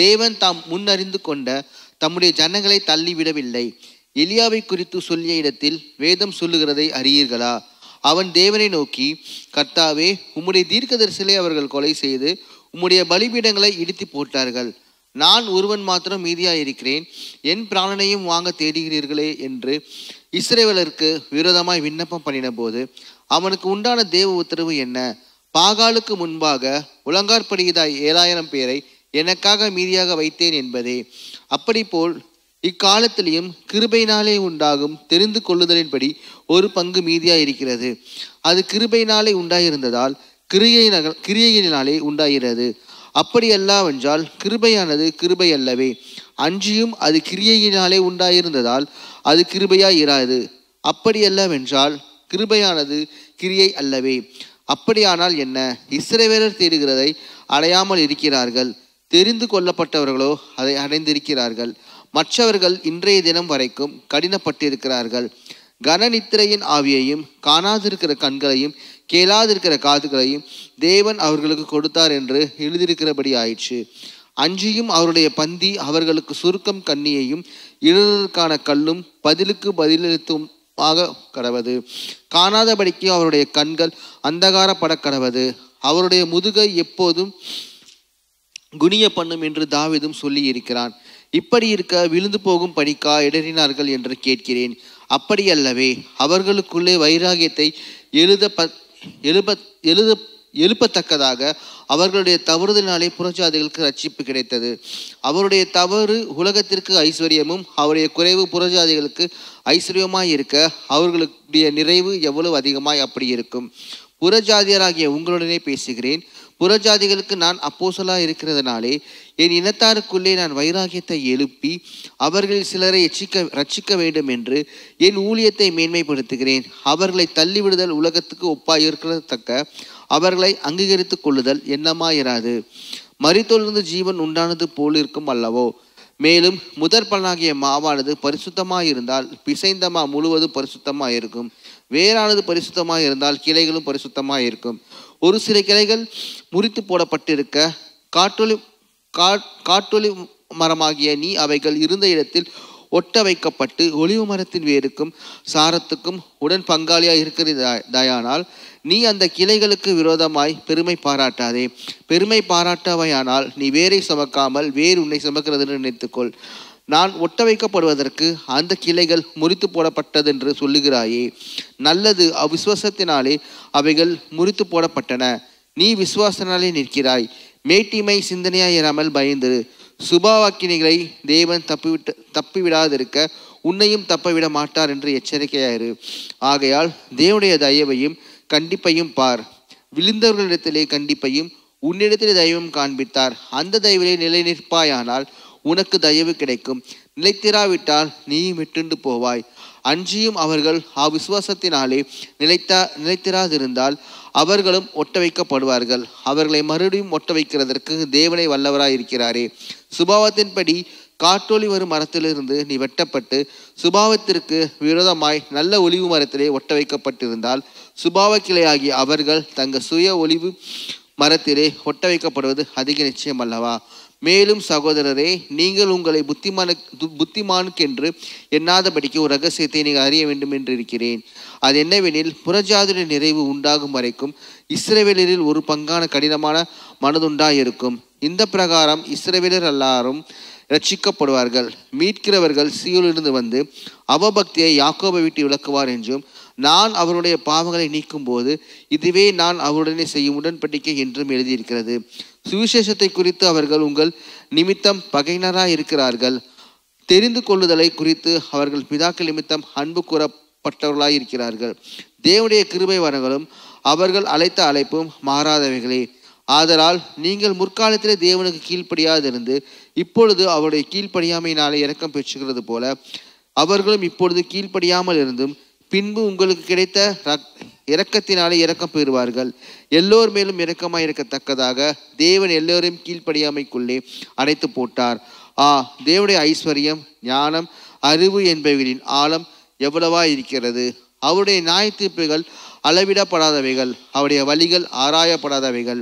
தேவன் தாம் முன்னறிந்து கொண்ட தம்முடைய ஜனங்களை தள்ளிவிடவில்லை. எலியாவை குறித்து சொல்லிய இடத்தில் வேதம் சொல்லுகிறதை அறியீர்களா? அவன் தேவனை நோக்கி, கர்த்தாவே, உம்முடைய தீர்க்கதரிசிகளை அவர்கள் கொலை செய்து உம்முடைய பலிபீடங்களை இடித்து போட்டார்கள். நான் ஒருவன் மாத்திரம் மீதியாயிருக்கிறேன். என் பிராணனையும் வாங்க தேடுகிறீர்களே என்று இஸ்ரவேலருக்கு விரோதமாய் விண்ணப்பம் பண்ணின போது அவனுக்கு உண்டான தேவ உத்தரவு என்ன? பாகாலுக்கு முன்பாக உலங்கார்படியதாய் 7000 பேரை எனக்காக மீதியாக வைத்தேன் என்பதே. அப்படி போல் இக்காலத்திலேயும் கிருபையினாலே உண்டாகும் தெரிந்து கொள்ளுதலின்படி ஒரு பங்கு மீதியாக இருக்கிறது. அது கிருபையினாலே உண்டாயிருந்ததால் கிரியையினாலே உண்டாகிறது. அப்படி அல்லாவென்றால் கிருபையானது கிருபை அல்லவே. அன்றியும் அது கிரியையினாலே உண்டாயிருந்ததால் அது கிருபையாய் இராது. அப்படி அல்லவென்றால் கிருபையானது கிரியை அல்லவே. அப்படியானால் என்ன? இஸ்ரவேலர் தேடுகிறதை அடையாமல் இருக்கிறார்கள், தெரிந்து கொள்ளப்பட்டவர்களோ அதை அடைந்திருக்கிறார்கள். மற்றவர்கள் இன்றைய தினம் வரைக்கும் கடினப்பட்டிருக்கிறார்கள். கனநித்திரையின் ஆவியையும் காணாதிருக்கிற கண்களையும் கேளாதிருக்கிற காதுகளையும் தேவன் அவர்களுக்கு கொடுத்தார் என்று எழுதியிருக்கிறபடி ஆயிற்று. அன்றியும் அவருடைய பந்தி அவர்களுக்கு சுருக்கம் கண்ணியையும் இழதற்கான கல்லும் பதிலுக்கு பதிலளித்தும் ஆக கடவது. காணாதபடிக்கு அவருடைய கண்கள் அந்தகாரப்பட கடவது. அவருடைய முதுகை எப்போதும் குனிய பண்ணும் என்று தாவீதும் சொல்லி இருக்கிறான். இப்படி இருக்க விழுந்து போகும் பணிக்கா இடறினார்கள் என்று கேட்கிறேன். அப்படியல்லவே அவர்களுக்குள்ளே வைராகியத்தை எழுப்பத்தக்கதாக அவர்களுடைய தவறுதலினாலே புறஜாதிகளுக்கு ரட்சிப்பு கிடைத்தது. அவருடைய தவறு உலகத்திற்கு ஐஸ்வர்யமும் அவருடைய குறைவு புறஜாதிகளுக்கு ஐஸ்வர்யமாய் இருக்க அவர்களுடைய நிறைவு எவ்வளவு அதிகமாய் அப்படி இருக்கும். புறஜாதியராகிய உங்களுடனே பேசுகிறேன். புறஜாதிகளுக்கு நான் அப்போஸ்தலனாய் இருக்கிறதுனாலே என் இனத்தாருக்குள்ளே நான் வைராகியத்தை எழுப்பி அவர்களில் சிலரை ரட்சிக்க வேண்டும் என்று என் ஊழியத்தை மேன்மைப்படுத்துகிறேன். அவர்களை தள்ளிவிடுதல் உலகத்துக்கு ஒப்பாய் இருக்கத்தக்க அவர்களை அங்கீகரித்துக் கொள்ளுதல் எண்ணமாயிராது. மரித்தொழுந்து ஜீவன் உண்டானது போல் இருக்கும் அல்லவோ. மேலும் முதற் பலனாகிய மாவானது பரிசுத்தமாயிருந்தால் பிசைந்த மா முழுவதும் பரிசுத்தமாயிருக்கும். வேறானது பரிசுத்தமாயிருந்தால் கிளைகளும் பரிசுத்தமாயிருக்கும். ஒரு சில கிளைகள் முறித்து போடப்பட்டிருக்க காட்டொலி மரமாகிய நீ அவைகள் இருந்த இடத்தில் ஒட்ட வைக்கப்பட்டு ஒலிவு மரத்தின் வேருக்கும் சாரத்துக்கும் உடன் பங்காளியாய் இருக்கிறதாயானால் நீ அந்த கிளைகளுக்கு விரோதமாய் பெருமை பாராட்டாதே. பெருமை பாராட்டவையானால் நீ வேரை சுமக்காமல் வேறு உன்னை சுமக்கிறது என்று நினைத்துக்கொள். நான் ஒட்ட வைக்கப்படுவதற்கு அந்த கிளைகள் முறித்து போடப்பட்டதென்று சொல்லுகிறாயே. நல்லது, அவ்விசுவாசத்தினாலே அவைகள் முறித்து போடப்பட்டன. நீ விசுவாசனாலே நிற்கிறாய். மேட்டிமை சிந்தனையாயிராமல் பயந்திரு. சுபாவாக்கினிகளை தேவன் தப்பிவிடாதிருக்க உன்னையும் தப்பவிட மாட்டார் என்று எச்சரிக்கையாயிரு. ஆகையால் தேவனுடைய தயவையும் கண்டிப்பையும் பார். விழுந்தவர்களிடத்திலே கண்டிப்பையும் உன்னிடத்திலே தயவும் காண்பித்தார். அந்த தயவிலே நிலை நிற்பாயானால் உனக்கு தயவு கிடைக்கும். நிலைத்திராவிட்டால் நீயும் விட்டுண்டு போவாய். அஞ்சியும் அவர்கள் அவ்விசுவாசத்தினாலே நிலைத்திராதிருந்தால் அவர்களும் ஒட்ட வைக்கப்படுவார்கள். அவர்களை மறுபடியும் ஒட்ட வைக்கிறதற்கு தேவனை வல்லவராய் இருக்கிறாரே. சுபாவத்தின்படி காட்டொலி வரும் மரத்திலிருந்து நீ வெட்டப்பட்டு சுபாவத்திற்கு விரோதமாய் நல்ல ஒலிவு மரத்திலே ஒட்ட வைக்கப்பட்டிருந்தால் சுபாவ கிளையாகிய அவர்கள் தங்கள் சுய ஒலிவு மரத்திலே ஒட்ட வைக்கப்படுவது அதிக நிச்சயம் அல்லவா? மேலும் சகோதரரே, நீங்கள் உங்களை புத்திமானுக்கென்று எண்ணாதபடிக்கு ஒரு ரகசியத்தை நீங்கள் அறிய வேண்டும் என்று இருக்கிறேன். அது என்னவெனில், புறஜாதியுடைய நிறைவு உண்டாகும் வரைக்கும் இஸ்ரவேலரில் ஒரு பங்கான கடினமான மனதுண்டாயிருக்கும். இந்த பிரகாரம் இஸ்ரவேலர் எல்லாரும் ரட்சிக்கப்படுவார்கள். மீட்கிறவர்கள் சீயோனிலிருந்து வந்து அவபக்தியை யாக்கோபை விட்டு விலக்குவார் என்றும், நான் அவருடைய பாவங்களை நீக்கும் போது இதுவே நான் அவருடனே செய்யும் உடன்படிக்கை என்றும் எழுதியிருக்கிறது. சுவிசேஷத்தை குறித்து அவர்கள் உங்கள் நிமித்தம் பகையினராய் இருக்கிறார்கள். தெரிந்து கொள்ளுதலை குறித்து அவர்கள் பிதாக்கள் நிமித்தம் அன்பு கூறப்பட்டவர்களாய் இருக்கிறார்கள். தேவனுடைய கிருபை வரங்களும் அவர்கள் அழைத்த அழைப்பும் மாறாதவைகளே. ஆதலால் நீங்கள் முற்காலத்திலே தேவனுக்கு கீழ்ப்படியாதிருந்து இப்பொழுது அவருடைய கீழ்ப்படியாமையினாலே இரக்கம் பெற்றுகிறது போல அவர்களும் இப்பொழுது கீழ்ப்படியாமல் இருந்தும் பின்பு உங்களுக்கு கிடைத்த இரக்கத்தினாலே இரக்கம் பெறுவார்கள். எல்லோர் மேலும் இரக்கமாய் இருக்கத்தக்கதாக தேவன் எல்லோரையும் கீழ்ப்படியாமைக்குள்ளே அடைத்து போட்டார். தேவனுடைய ஐஸ்வர்யம், ஞானம், அறிவு என்பவைகளின் ஆழம் எவ்வளவா இருக்கிறது! அவருடைய நியாய தீர்ப்புகள் அளவிடப்படாதவைகள், அவருடைய வழிகள் ஆராயப்படாதவைகள்.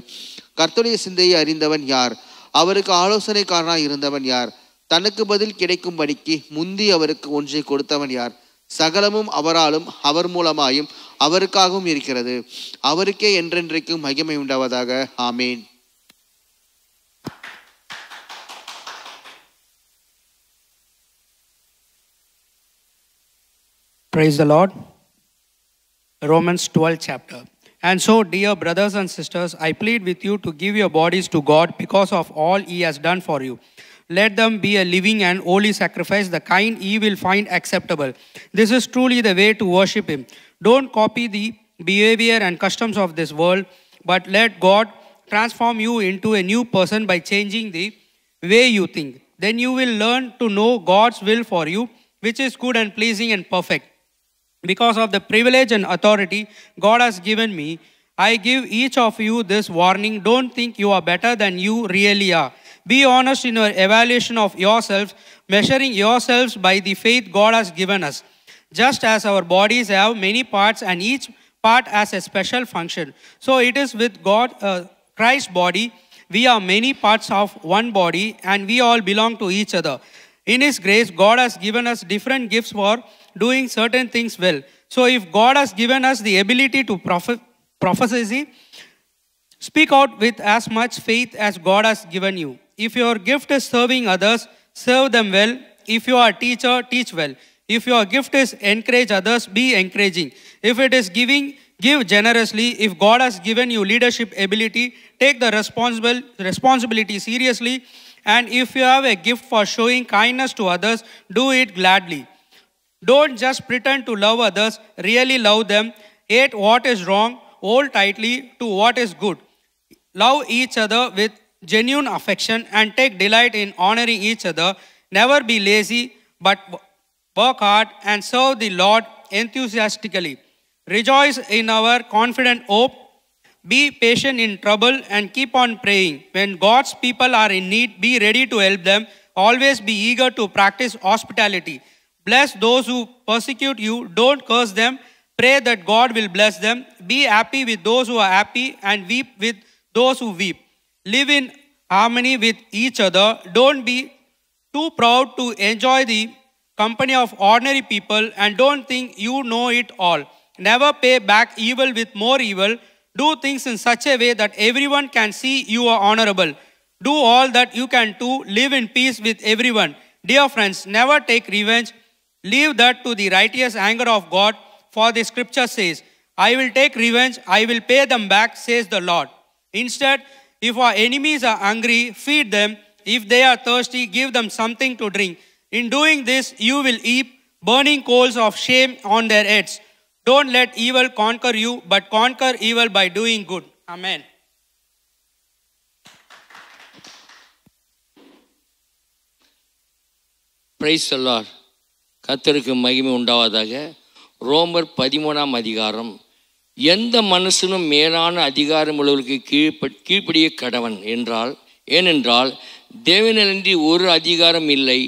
கர்த்தருடைய சிந்தையை அறிந்தவன் யார்? அவருக்கு ஆலோசனைக்காரனாய் இருந்தவன் யார்? தனக்கு பதில் கிடைக்கும்படிக்கு முந்தி அவருக்கு ஒன்றை கொடுத்தவன் யார்? சகலமும் அவராலும் அவர் மூலமாயும் அவருக்காகவும் இருக்கிறது. அவருக்கே என்றென்றைக்கும் மகிமை உண்டாவதாக. ஆமேன். Praise the Lord. Romans 12 chapter. And so, dear brothers and sisters, I plead with you to give your bodies to God because of all He has done for you. Let them be a living and holy sacrifice, the kind He will find acceptable. This is truly the way to worship Him. Don't copy the behavior and customs of this world, but let God transform you into a new person by changing the way you think. Then you will learn to know God's will for you, which is good and pleasing and perfect. Because of the privilege and authority God has given me, I give each of you this warning. Don't think you are better than you really are. Be honest in your evaluation of yourselves, measuring yourselves by the faith God has given us. Just as our bodies have many parts and each part has a special function, so it is with Christ's body. We are many parts of one body and we all belong to each other. In His grace, God has given us different gifts for doing certain things well. So if God has given us the ability to prophesy, speak out with as much faith as God has given you. If your gift is serving others, serve them well. If you are a teacher, teach well. If your gift is encourage others, be encouraging. If it is giving, give generously. If God has given you leadership ability, take the responsibility seriously. And if you have a gift for showing kindness to others, do it gladly. Don't just pretend to love others, really love them. Hate what is wrong, hold tightly to what is good. Love each other with genuine affection and take delight in honoring each other. Never be lazy, but work hard and serve the Lord enthusiastically. Rejoice in our confident hope. Be patient in trouble and keep on praying. When God's people are in need, be ready to help them. Always be eager to practice hospitality. Bless those who persecute you. Don't curse them. Pray that God will bless them. Be happy with those who are happy and weep with those who weep. Live in harmony with each other. Don't be too proud to enjoy the company of ordinary people and don't think you know it all. Never pay back evil with more evil. Do things in such a way that everyone can see you are honorable. Do all that you can do. Live in peace with everyone. Dear friends, never take revenge. Leave that to the righteous anger of God. For the scripture says, I will take revenge. I will pay them back, says the Lord. Instead, if our enemies are hungry, feed them. If they are thirsty, give them something to drink. In doing this, you will heap burning coals of shame on their heads. Don't let evil conquer you, but conquer evil by doing good. Amen. Price the Lord. கர்த்தருக்கு மகிமை உண்டாவதாக. ரோமர் 13ஆம் அதிகாரம். எந்த மனுஷனும் மேலான அதிகாரம் உள்ளவருக்கு கீழ்ப்படிய கடவன் ஏனென்றால் தேவனின்றி ஒரு அதிகாரம் இல்லை.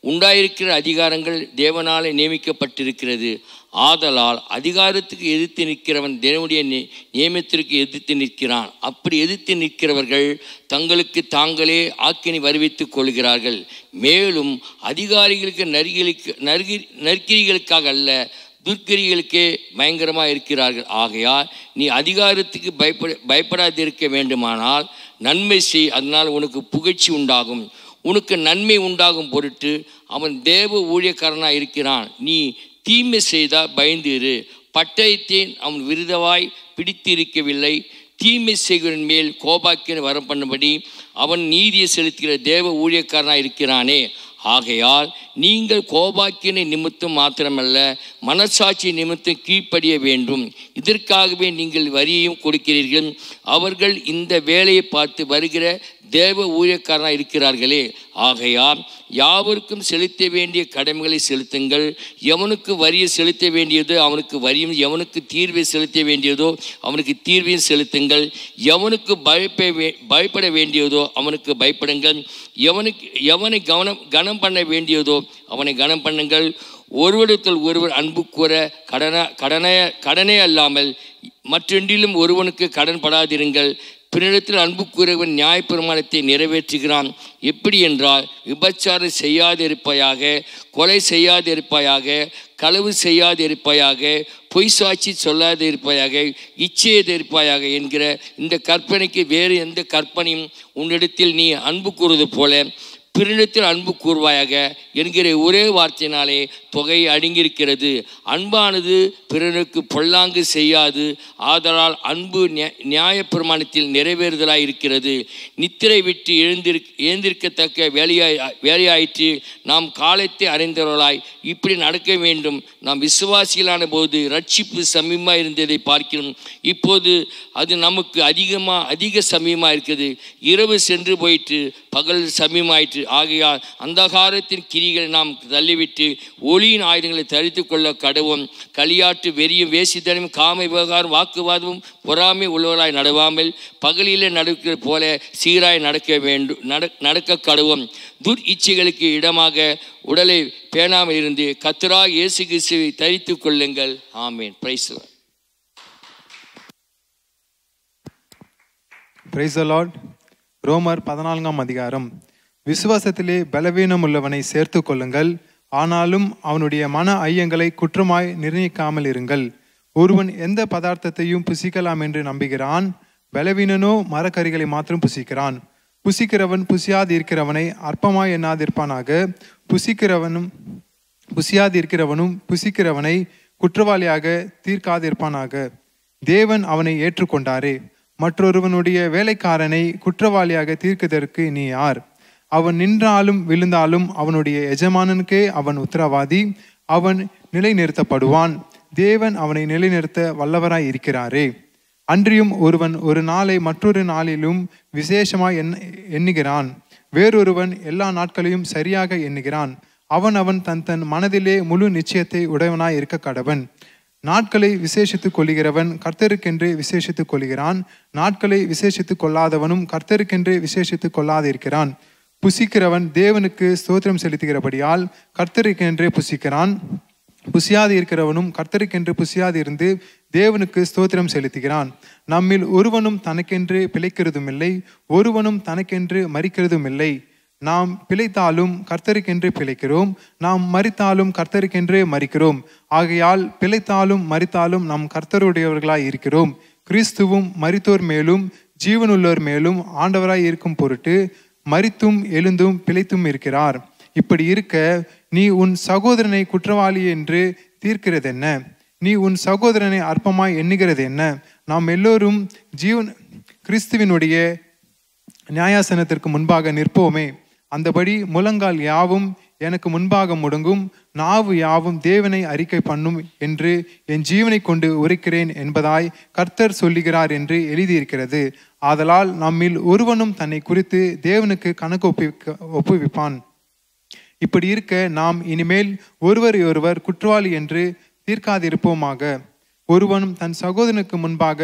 உண்டாயிருக்கிற அதிகாரங்கள் தேவனாலே நியமிக்கப்பட்டிருக்கிறது. ஆதலால் அதிகாரத்துக்கு எதிர்த்து நிற்கிறவன் தேவனுடைய நியமத்திற்கு எதிர்த்து நிற்கிறான். அப்படி எதிர்த்து நிற்கிறவர்கள் தங்களுக்கு தாங்களே ஆக்கினை வருவித்துக் கொள்கிறார்கள். மேலும் அதிகாரிகளுக்கு நற்கிரிகளுக்காக அல்ல, துர்க்கிரிகளுக்கே பயங்கரமாக இருக்கிறார்கள். ஆகையால் நீ அதிகாரத்துக்கு பயப்படாதிருக்க வேண்டுமானால் நன்மை செய், அதனால் உனக்கு புகழ்ச்சி உண்டாகும். உனக்கு நன்மை உண்டாகும் பொருட்டு அவன் தேவ ஊழியக்காரனாக இருக்கிறான். நீ தீமை செய்தால் பயந்திரு. பட்டயத்தை அவன் விருதவாய் பிடித்து இருக்கவில்லை. தீமை செய்கிறவன் மேல் கோபாக்கினை வரம் பண்ணும்படி அவன் நீதியை செலுத்துகிற தேவ ஊழியக்காரனாக இருக்கிறானே. ஆகையால் நீங்கள் கோபாக்கினை நிமித்தம் மாத்திரமல்ல, மனசாட்சி நிமித்தம் கீழ்ப்படிய வேண்டும். இதற்காகவே நீங்கள் வரியையும் கொடுக்கிறீர்கள். அவர்கள் இந்த வேலையை பார்த்து வருகிற தேவ ஊழியக்காரனாக இருக்கிறார்களே. ஆகையால் யாவருக்கும் செலுத்த வேண்டிய கடமைகளை செலுத்துங்கள். எவனுக்கு வரியை செலுத்த வேண்டியதோ அவனுக்கு வரியும், எவனுக்கு தீர்வை செலுத்த வேண்டியதோ அவனுக்கு தீர்வையும் செலுத்துங்கள். எவனுக்கு பயப்பட வேண்டியதோ அவனுக்கு பயப்படுங்கள். எவனை கனம் பண்ண வேண்டியதோ அவனை கனம் பண்ணுங்கள். ஒருவரிடத்தில் ஒருவர் அன்பு கூற கடனே அல்லாமல் மற்றொன்றிலும் ஒருவனுக்கு கடன் படாதிருங்கள். பிறரிடத்தில் அன்பு கூறவன் நியாயப்பிரமாணத்தை நிறைவேற்றுகிறான். எப்படி என்றால், விபச்சாரம் செய்யாதிருப்பாயாக, கொலை செய்யாதிருப்பாயாக, களவு செய்யாதிருப்பாயாக, பொய் சாட்சி சொல்லாதிருப்பாயாக, இச்சையாதிருப்பாயாக என்கிற இந்த கற்பனைக்கு வேறு எந்த கற்பனையும் உன்னிடத்தில் நீ அன்பு கூறுவது போல பிறனிடத்தில் அன்பு கூறுவாயாக என்கிற ஒரே வார்த்தையினாலே தொகை அடங்கியிருக்கிறது. அன்பானது பிறனுக்கு பொல்லாங்கு செய்யாது. ஆதலால் அன்பு நியாயப்பிரமாணத்தில் நிறைவேறுதலாய் இருக்கிறது. நித்திரை விட்டு எழுந்திருக்கத்தக்க வேலையாயிற்று. நாம் காலத்தை அறிந்தவர்களாய் இப்படி நடக்க வேண்டும். நாம் விசுவாசிகளான போது ரட்சிப்பு சமீபமாக இருந்ததை பார்க்கிறோம். இப்போது அது நமக்கு அதிக சமீபமாக இருக்கிறது. இரவு சென்று போயிட்டு பகல் சமீபமாயிற்று. ஆகையால் அந்தகாரத்தின் கிரிகளை நாம் தள்ளிவிட்டு ஒளியின் ஆயுதங்களை தரித்து கொள்ள கடவும். களியாட்டு வெறியும் வேசித்தனமும் காம விவகாரம் வாக்குவாதமும் பொறாமை உள்ளவர்களாய் நடவாமல் பகலிலே நடக்கிற போல சீராய் நடக்க கடவும். துர் இச்சைகளுக்கு இடமாக உடலை பேணாமல் இருந்து கர்த்தராகிய இயேசு கிறிஸ்துவை தரித்து கொள்ளுங்கள். ஆமென். Praise the Lord. Praise the Lord. ரோமர் 14ஆம் அதிகாரம். விசுவாசத்திலே பலவீனம் உள்ளவனை சேர்த்து கொள்ளுங்கள், ஆனாலும் அவனுடைய மன ஐயங்களை குற்றமாய் நிர்ணயிக்காமல் இருங்கள். ஒருவன் எந்த பதார்த்தத்தையும் புசிக்கலாம் என்று நம்புகிறான், பலவீனனோ மரக்கறிகளை மாத்திரம் புசிக்கிறான். புசிக்கிறவன் புசியாதிருக்கிறவனை அற்பமாய் எண்ணாதிருப்பானாக. புசியாதிருக்கிறவனும் புசிக்கிறவனை குற்றவாளியாக தீர்க்காதிருப்பானாக. தேவன் அவனை ஏற்றுக்கொண்டாரே. மற்றொருவனுடைய வேலைக்காரனை குற்றவாளியாக தீர்க்கதற்கு நீ யார்? அவன் நின்றாலும் விழுந்தாலும் அவனுடைய எஜமானனுக்கே அவன் உத்தரவாதி. அவன் நிலைநிறுத்தப்படுவான். தேவன் அவனை நிலைநிறுத்த வல்லவராய் இருக்கிறாரே. அன்றியும் ஒருவன் ஒரு நாளை மற்றொரு நாளிலும் விசேஷமாய் எண்ணுகிறான், வேறொருவன் எல்லா நாட்களையும் சரியாக எண்ணுகிறான். அவன் தன் தன் மனதிலே முழு நிச்சயத்தை உடையவனாய் இருக்க கடவன். நாட்களை விசேஷித்துக் கொள்கிறவன் கர்த்தருக்கென்று விசேஷித்துக் கொள்கிறான். நாட்களை விசேஷித்துக் கொள்ளாதவனும் கர்த்தருக்கென்று விசேஷித்துக் கொள்ளாதிருக்கிறான். புசிக்கிறவன் தேவனுக்கு ஸ்தோத்திரம் செலுத்துகிறபடியால் கர்த்தருக்கென்று புசிக்கிறான். புசியாது இருக்கிறவனும் கர்த்தருக்கென்று புசியாது இருந்து தேவனுக்கு ஸ்தோத்திரம் செலுத்துகிறான். நம்மில் ஒருவனும் தனக்கென்று பிழைக்கிறதும் இல்லை, ஒருவனும் தனக்கென்று மரிக்கிறதும் இல்லை. நாம் பிழைத்தாலும் கர்த்தருக்கென்று பிழைக்கிறோம், நாம் மரித்தாலும் கர்த்தருக்கென்று மரிக்கிறோம். ஆகையால் பிழைத்தாலும் மரித்தாலும் நாம் கர்த்தருடையவர்களாய் இருக்கிறோம். கிறிஸ்துவும் மரித்தோர் மேலும் ஜீவனுள்ளோர் மேலும் ஆண்டவராய் இருக்கும் பொருட்டு மரித்தும் எழுந்தும் பிழைத்தும் இருக்கிறார். இப்படி இருக்க நீ உன் சகோதரனை குற்றவாளி என்று தீர்க்கிறதென்ன? நீ உன் சகோதரனை அற்பமாய் எண்ணுகிறது என்ன? நாம் எல்லோரும் கிறிஸ்துவினுடைய நியாயாசனத்திற்கு முன்பாக நிற்போமே. அந்தபடி முழங்கால் யாவும் எனக்கு முன்பாக முடங்கும், நாவு யாவும் தேவனை அறிக்கை பண்ணும் என்று என் ஜீவனை கொண்டு உரைக்கிறேன் என்பதாய் கர்த்தர் சொல்லுகிறார் என்று எழுதியிருக்கிறது. ஆதலால் நம்மில் ஒருவனும் தன்னை குறித்து தேவனுக்கு கணக்கு ஒப்புவிப்பான். இப்படி இருக்க நாம் இனிமேல் ஒருவரையொருவர் குற்றவாளி என்று தீர்க்காதிருப்போமாக. ஒருவனும் தன் சகோதரனுக்கு முன்பாக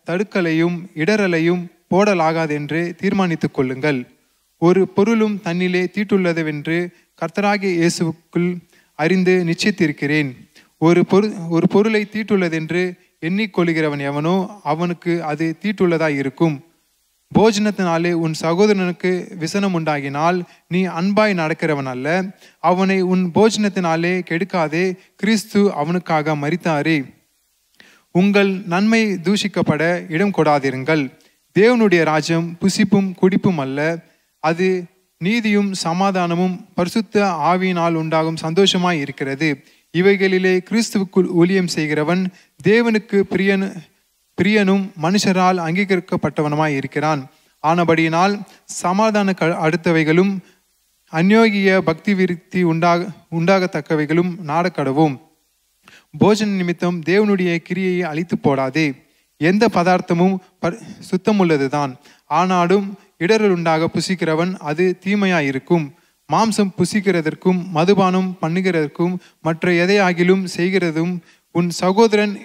தடுக்கலையும் இடரலையும் போடலாகாது என்று தீர்மானித்துக் கொள்ளுங்கள். ஒரு பொருளும் தன்னிலே தீட்டுள்ளதுவென்று கர்த்தராகிய இயேசுவுக்குள் அறிந்து நிச்சயித்திருக்கிறேன். ஒரு பொருளை தீட்டுள்ளதென்று எண்ணிக்கொள்கிறவன் எவனோ அவனுக்கு அது தீட்டுள்ளதாய் இருக்கும். போஜனத்தினாலே உன் சகோதரனுக்கு விசனம் உண்டாகினால் நீ அன்பாய் நடக்கிறவன் அல்ல. அவனை உன் போஜனத்தினாலே கெடுக்காதே, கிறிஸ்து அவனுக்காக மரித்தாரே. உங்கள் நன்மை தூஷிக்கப்பட இடம் கொடாதிருங்கள். தேவனுடைய ராஜ்யம் புசிப்பும் குடிப்பும் அல்ல, அது நீதியும் சமாதானமும் பரிசுத்த ஆவியினால் உண்டாகும் சந்தோஷமாய் இருக்கிறது. இவைகளிலே கிறிஸ்துவுக்குள் ஊழியம் செய்கிறவன் தேவனுக்கு பிரியனும் மனுஷரால் அங்கீகரிக்கப்பட்டவனுமாய் இருக்கிறான். ஆனபடியினால் சமாதான அடுத்தவைகளும் அந்யோகிய பக்தி விருத்தி உண்டாகத்தக்கவைகளும் நாடக்கடவும். போஜன நிமித்தம் தேவனுடைய கிரியையை அழித்து போடாதே. எந்த பதார்த்தமும் சுத்தமுள்ளதுதான், ஆனாலும் இடரல் உண்டாக புசிக்கிறவன் அது தீமையாயிருக்கும். மாம்சம் புசிக்கிறதற்கும் மதுபானம் பண்ணுகிறதற்கும் மற்ற எதையாகிலும் செய்கிறதும் உன் சகோதரன்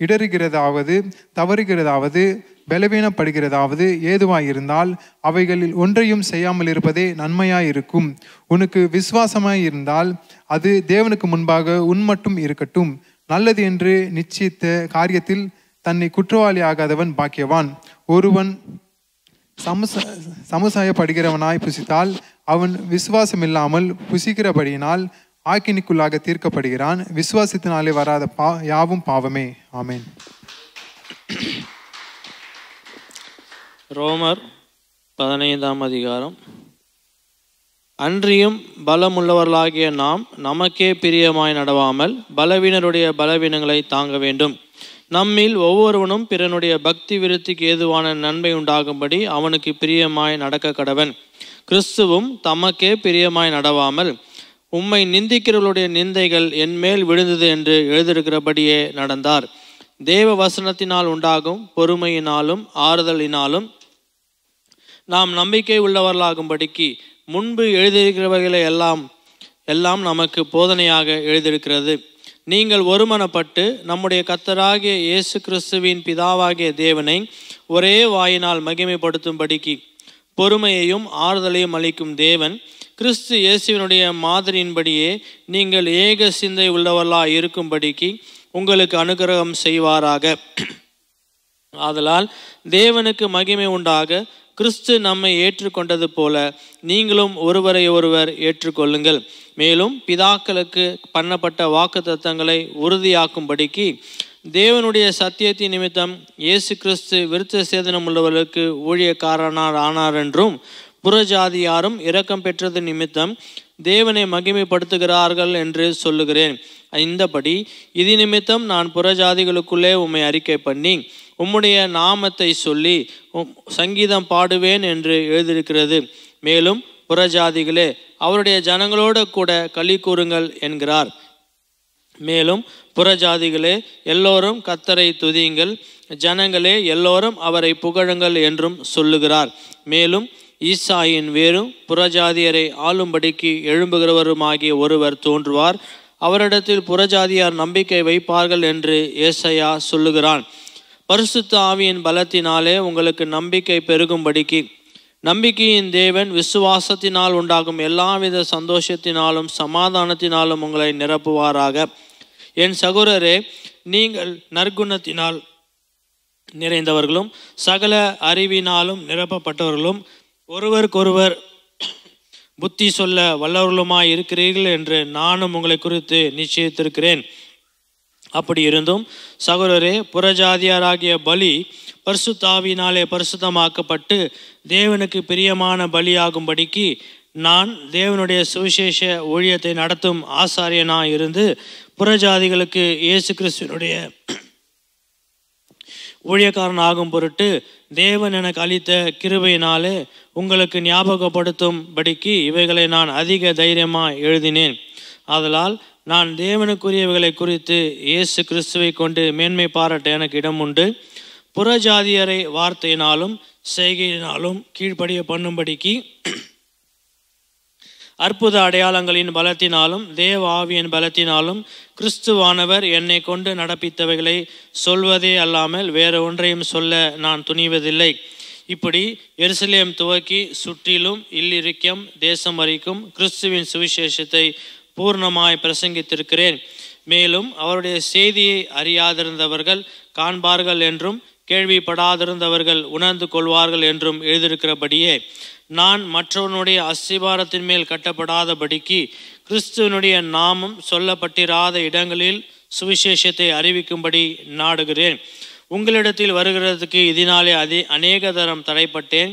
இடறுகிறதாவது தவறுகிறதாவது பலவீனப்படுகிறதாவது ஏதுவாயிருந்தால் அவைகளில் ஒன்றையும் செய்யாமல் இருப்பதே நன்மையாயிருக்கும். உனக்கு விசுவாசமாயிருந்தால் அது தேவனுக்கு முன்பாக உன் மட்டும் இருக்கட்டும். நல்லது என்று நிச்சயித்த காரியத்தில் தன்னை குற்றவாளி ஆகாதவன் பாக்கியவான். ஒருவன் சமுசாயப்படுகிறவனாய் புசித்தால் அவன் விசுவாசம் இல்லாமல் புசிக்கிறபடியினால் ஆக்கினிக்குள்ளாக தீர்க்கப்படுகிறான். விசுவாசத்தினாலே வராத யாவும் பாவமே. ஆமென். ரோமர் 15ஆம் அதிகாரம். அன்றியும் பலமுள்ளவர்களாகிய நாம் நமக்கே பிரியமாய் நடவாமல் பலவீனருடைய பலவீனங்களை தாங்க வேண்டும். நம்மில் ஒவ்வொருவனும் பிறனுடைய பக்தி விருத்திக்கு ஏதுவான நன்மை உண்டாகும்படி அவனுக்கு பிரியமாய் நடக்க கடவன். கிறிஸ்துவும் தமக்கே பிரியமாய் நடவாமல் உம்மை நிந்திக்கிறவர்களுடைய நிந்தைகள் என்மேல் விழுந்தது என்று எழுதியிருக்கிறபடியே நடந்தார். தேவ வசனத்தினால் உண்டாகும் பொறுமையினாலும் ஆறுதலினாலும் நாம் நம்பிக்கை உள்ளவர்களாகும்படிக்கு முன்பு எழுதியிருக்கிறவர்களை எல்லாம் நமக்கு போதனையாக எழுதியிருக்கிறது. நீங்கள் ஒருமனப்பட்டு நம்முடைய கர்த்தராகிய இயேசு கிறிஸ்துவின் பிதாவாகிய தேவனை ஒரே வாயினால் மகிமைப்படுத்தும்படிக்கு பொறுமையையும் ஆறுதலையும் அளிக்கும் தேவன் கிறிஸ்து இயேசுவினுடைய மாதிரியின்படியே நீங்கள் ஏக சிந்தை உள்ளவர்களாக இருக்கும்படிக்கு உங்களுக்கு அனுகிரகம் செய்வாராக. ஆதலால் தேவனுக்கு மகிமை உண்டாக கிறிஸ்து நம்மை ஏற்றுக்கொண்டது போல நீங்களும் ஒருவரை ஒருவர் ஏற்றுக்கொள்ளுங்கள். மேலும் பிதாக்களுக்கு பண்ணப்பட்ட வாக்குத்தத்தங்களை உறுதியாக்கும்படிக்கு தேவனுடைய சத்தியத்தின் நிமித்தம் இயேசு கிறிஸ்து விருத்த சேதனம் உள்ளவர்களுக்கு ஊழியக்காரனார் ஆனார் என்றும் புறஜாதியாரும் இரக்கம் பெற்றது நிமித்தம் தேவனை மகிமைப்படுத்துகிறார்கள் என்று சொல்லுகிறேன். இந்தபடி இது நிமித்தம் நான் புறஜாதிகளுக்குள்ளே உம்மை அறிக்கை பண்ணி உம்முடைய நாமத்தை சொல்லி சங்கீதம் பாடுவேன் என்று எழுதியிருக்கிறது. மேலும் புறஜாதிகளே அவருடைய ஜனங்களோடு கூட களி கூறுங்கள் என்கிறார். மேலும் புறஜாதிகளே எல்லோரும் கர்த்தரை துதியுங்கள், ஜனங்களே எல்லோரும் அவரை புகழுங்கள் என்றும் சொல்லுகிறார். மேலும் ஈசாயின் வேரும் புறஜாதியரை ஆளும்படிக்கு எழும்புகிறவருமாகிய ஒருவர் தோன்றுவார், அவரிடத்தில் புறஜாதியார் நம்பிக்கை வைப்பார்கள் என்று ஏசாயா சொல்லுகிறான். பரிசுத்த ஆவியின் பலத்தினாலே உங்களுக்கு நம்பிக்கை பெருகும்படிக்கு நம்பிக்கையின் தேவன் விசுவாசத்தினால் உண்டாகும் எல்லாவித சந்தோஷத்தினாலும் சமாதானத்தினாலும் உங்களை நிரப்புவாராக. என் சகோதரரே, நீங்கள் நற்குணத்தினால் நிறைந்தவர்களும் சகல அறிவினாலும் நிரப்பப்பட்டவர்களும் ஒருவருக்கொருவர் புத்தி சொல்ல வல்லவர்களுமாய் இருக்கிறீர்கள் என்று நானும் உங்களை குறித்து நிச்சயித்திருக்கிறேன். அப்படி இருந்தும் சகோதரரே, புறஜாதியாராகிய பலி பரிசுத்த ஆவியினாலே பரிசுத்தமாக்கப்பட்டு தேவனுக்கு பிரியமான பலியாகும்படிக்கு நான் தேவனுடைய சுவிசேஷ ஊழியத்தை நடத்தும் ஆசாரியனாய் இருந்து புறஜாதிகளுக்கு இயேசு கிறிஸ்துவினுடைய ஊழியக்காரன் ஆகும் பொருட்டு தேவன் எனக்கு அளித்த கிருபையினாலே உங்களுக்கு ஞாபகப்படுத்தும்படிக்கு இவைகளை நான் அதிக தைரியமாக எழுதினேன். ஆதலால் நான் தேவனுக்குரியவைகளை குறித்து இயேசு கிறிஸ்துவை கொண்டு மேன்மை பாராட்ட எனக்கு இடம் உண்டு. புறஜாதியரை வார்த்தையினாலும் செய்கையினாலும் கீழ்ப்படிய பண்ணும்படிக்கு அற்புத அடையாளங்களின் பலத்தினாலும் தேவ ஆவியின் பலத்தினாலும் கிறிஸ்துவானவர் என்னை கொண்டு நடப்பித்தவைகளை சொல்வதே அல்லாமல் வேறு ஒன்றையும் சொல்ல நான் துணிவதில்லை. இப்படி எருசலேம் துவக்கி சுற்றிலும் இல்லிரிக்கம் தேசம் வரைக்கும் கிறிஸ்துவின் சுவிசேஷத்தை பூர்ணமாய் பிரசங்கித்திருக்கிறேன். மேலும் அவருடைய செய்தியை அறியாதிருந்தவர்கள் காண்பார்கள் என்றும் கேள்விப்படாதிருந்தவர்கள் உணர்ந்து கொள்வார்கள் என்றும் எழுதியிருக்கிறபடியே நான் மற்றவனுடைய அஸ்திபாரத்தின் மேல் கட்டப்படாதபடிக்கு கிறிஸ்துவனுடைய நாமம் சொல்லப்பட்டிராத இடங்களில் சுவிசேஷத்தை அறிவிக்கும்படி நாடுகிறேன். உங்களிடத்தில் வருகிறதுக்கு இதனாலே அநேக தரம் தடைப்பட்டேன்.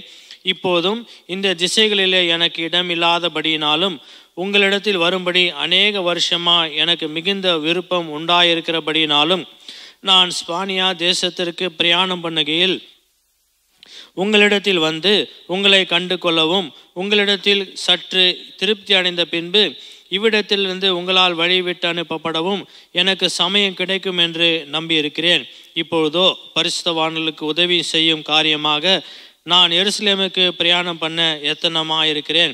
இப்போதும் இந்த திசைகளிலே எனக்கு இடமில்லாதபடியினாலும் உங்களிடத்தில் வரும்படி அநேக வருஷமா எனக்கு மிகுந்த விருப்பம் உண்டாயிருக்கிறபடினாலும் நான் ஸ்பானியா தேசத்திற்கு பிரயாணம் பண்ணுகையில் உங்களிடத்தில் வந்து உங்களை கண்டு கொள்ளவும் உங்களிடத்தில் சற்று திருப்தி அடைந்த பின்பு இவ்விடத்திலிருந்து உங்களால் வழிவிட்டு அனுப்பப்படவும் எனக்கு சமயம் கிடைக்கும் என்று நம்பியிருக்கிறேன். இப்பொழுதோ பரிசுத்தவான்களுக்கு உதவி செய்யும் காரியமாக நான் எருசலேமுக்கு பிரயாணம் பண்ண எத்தனமாயிருக்கிறேன்.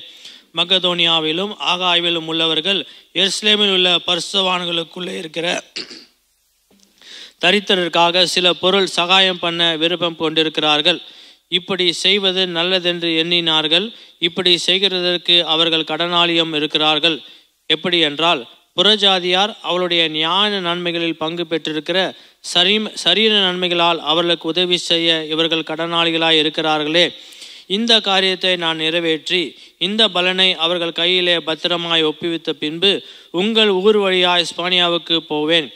மக்கதோனியாவிலும் ஆகாய்விலும் உள்ளவர்கள் எருசலேமில் உள்ள பரிசுத்தவான்களுக்குள்ளே இருக்கிற தரித்திரருக்காக சில பொருள் சகாயம் பண்ண விருப்பம் கொண்டிருக்கிறார்கள். இப்படி செய்வது நல்லதென்று எண்ணினார்கள். இப்படி செய்கிறதற்கு அவர்கள் கடனாளியும் இருக்கிறார்கள். எப்படி என்றால், புறஜாதியார் அவளுடைய நியாய நன்மைகளில் பங்கு பெற்றிருக்கிற சரீர நன்மைகளால் அவர்களுக்கு உதவி செய்ய இவர்கள் கடனாளிகளாய் இருக்கிறார்களே. இந்த காரியத்தை நான் நிறைவேற்றி இந்த பலனை அவர்கள் கையிலே பத்திரமாய் ஒப்புவித்த பின்பு உங்கள் ஊர் வழியாய் ஸ்பானியாவுக்கு போவேன்.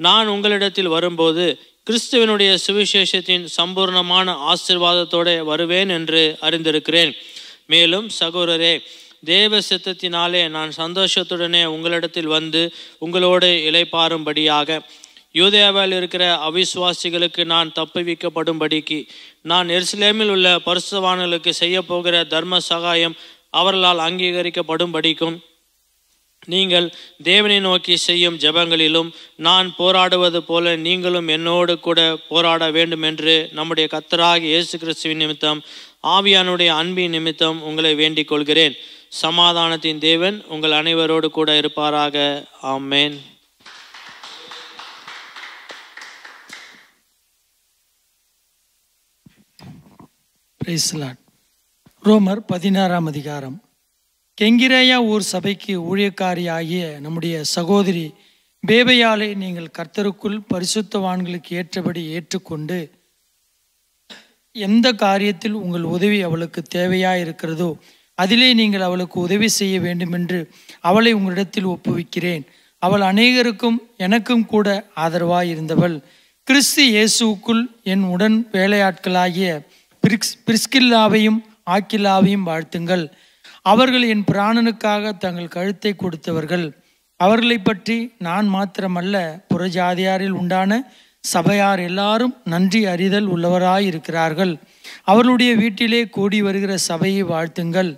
நான் உங்களிடத்தில் வரும்போது கிறிஸ்துவனுடைய சுவிசேஷத்தின் சம்பூர்ணமான ஆசீர்வாதத்தோடு வருவேன் என்று அறிந்திருக்கிறேன். மேலும் சகோதரரே, தேவ சித்தத்தினாலே நான் சந்தோஷத்துடனே உங்களிடத்தில் வந்து உங்களோடு இளைப்பாறும்படியாக யூதேயாவில் இருக்கிற அவிசுவாசிகளுக்கு நான் தப்புவிக்கப்படும்படிக்கு நான் எருசலேமில் உள்ள பரிசுத்தவான்களுக்கு செய்ய போகிற தர்ம சகாயம் அவர்களால் அங்கீகரிக்கப்படும்படிக்கும் நீங்கள் தேவனை நோக்கி செய்யும் ஜெபங்களிலும் நான் போராடுவது போல நீங்களும் என்னோடு கூட போராட வேண்டும் என்று நம்முடைய கர்த்தராகிய இயேசு கிறிஸ்துவின் நிமித்தம் ஆவியானுடைய அன்பின் நிமித்தம் உங்களை வேண்டிக் கொள்கிறேன். சமாதானத்தின் தேவன் உங்கள் அனைவரோடு கூட இருப்பாராக. ஆமென். Praise the Lord. ரோமர் 16ஆம் அதிகாரம். கெங்கிரேயா ஊர் சபைக்கு ஊழியக்காரியாகிய நம்முடைய சகோதரி பேபையாலை நீங்கள் கர்த்தருக்குள் பரிசுத்தவான்களுக்கு ஏற்றபடி ஏற்றுக்கொண்டு எந்த காரியத்தில் உங்கள் உதவி அவளுக்கு தேவையாக இருக்கிறதோ அதிலே நீங்கள் அவளுக்கு உதவி செய்ய வேண்டுமென்று அவளை உங்களிடத்தில் ஒப்புவிக்கிறேன். அவள் அநேகருக்கும் எனக்கும் கூட ஆதரவாய் இருந்தவள். கிறிஸ்து இயேசுவுக்குள் என் உடன் வேலையாட்களாகிய பிரிஸ்கில்லாவையும் ஆக்கில்லாவையும் வாழ்த்துங்கள். அவர்கள் என் பிராணனுக்காக தங்கள் கழுத்தை கொடுத்தவர்கள். அவர்களை பற்றி நான் மாத்திரமல்ல, புறஜாதியாரில் உண்டான சபையார் எல்லாரும் நன்றி அறிதல் உள்ளவராயிருக்கிறார்கள். அவர்களுடைய வீட்டிலே கூடி வருகிற சபையை வாழ்த்துங்கள்.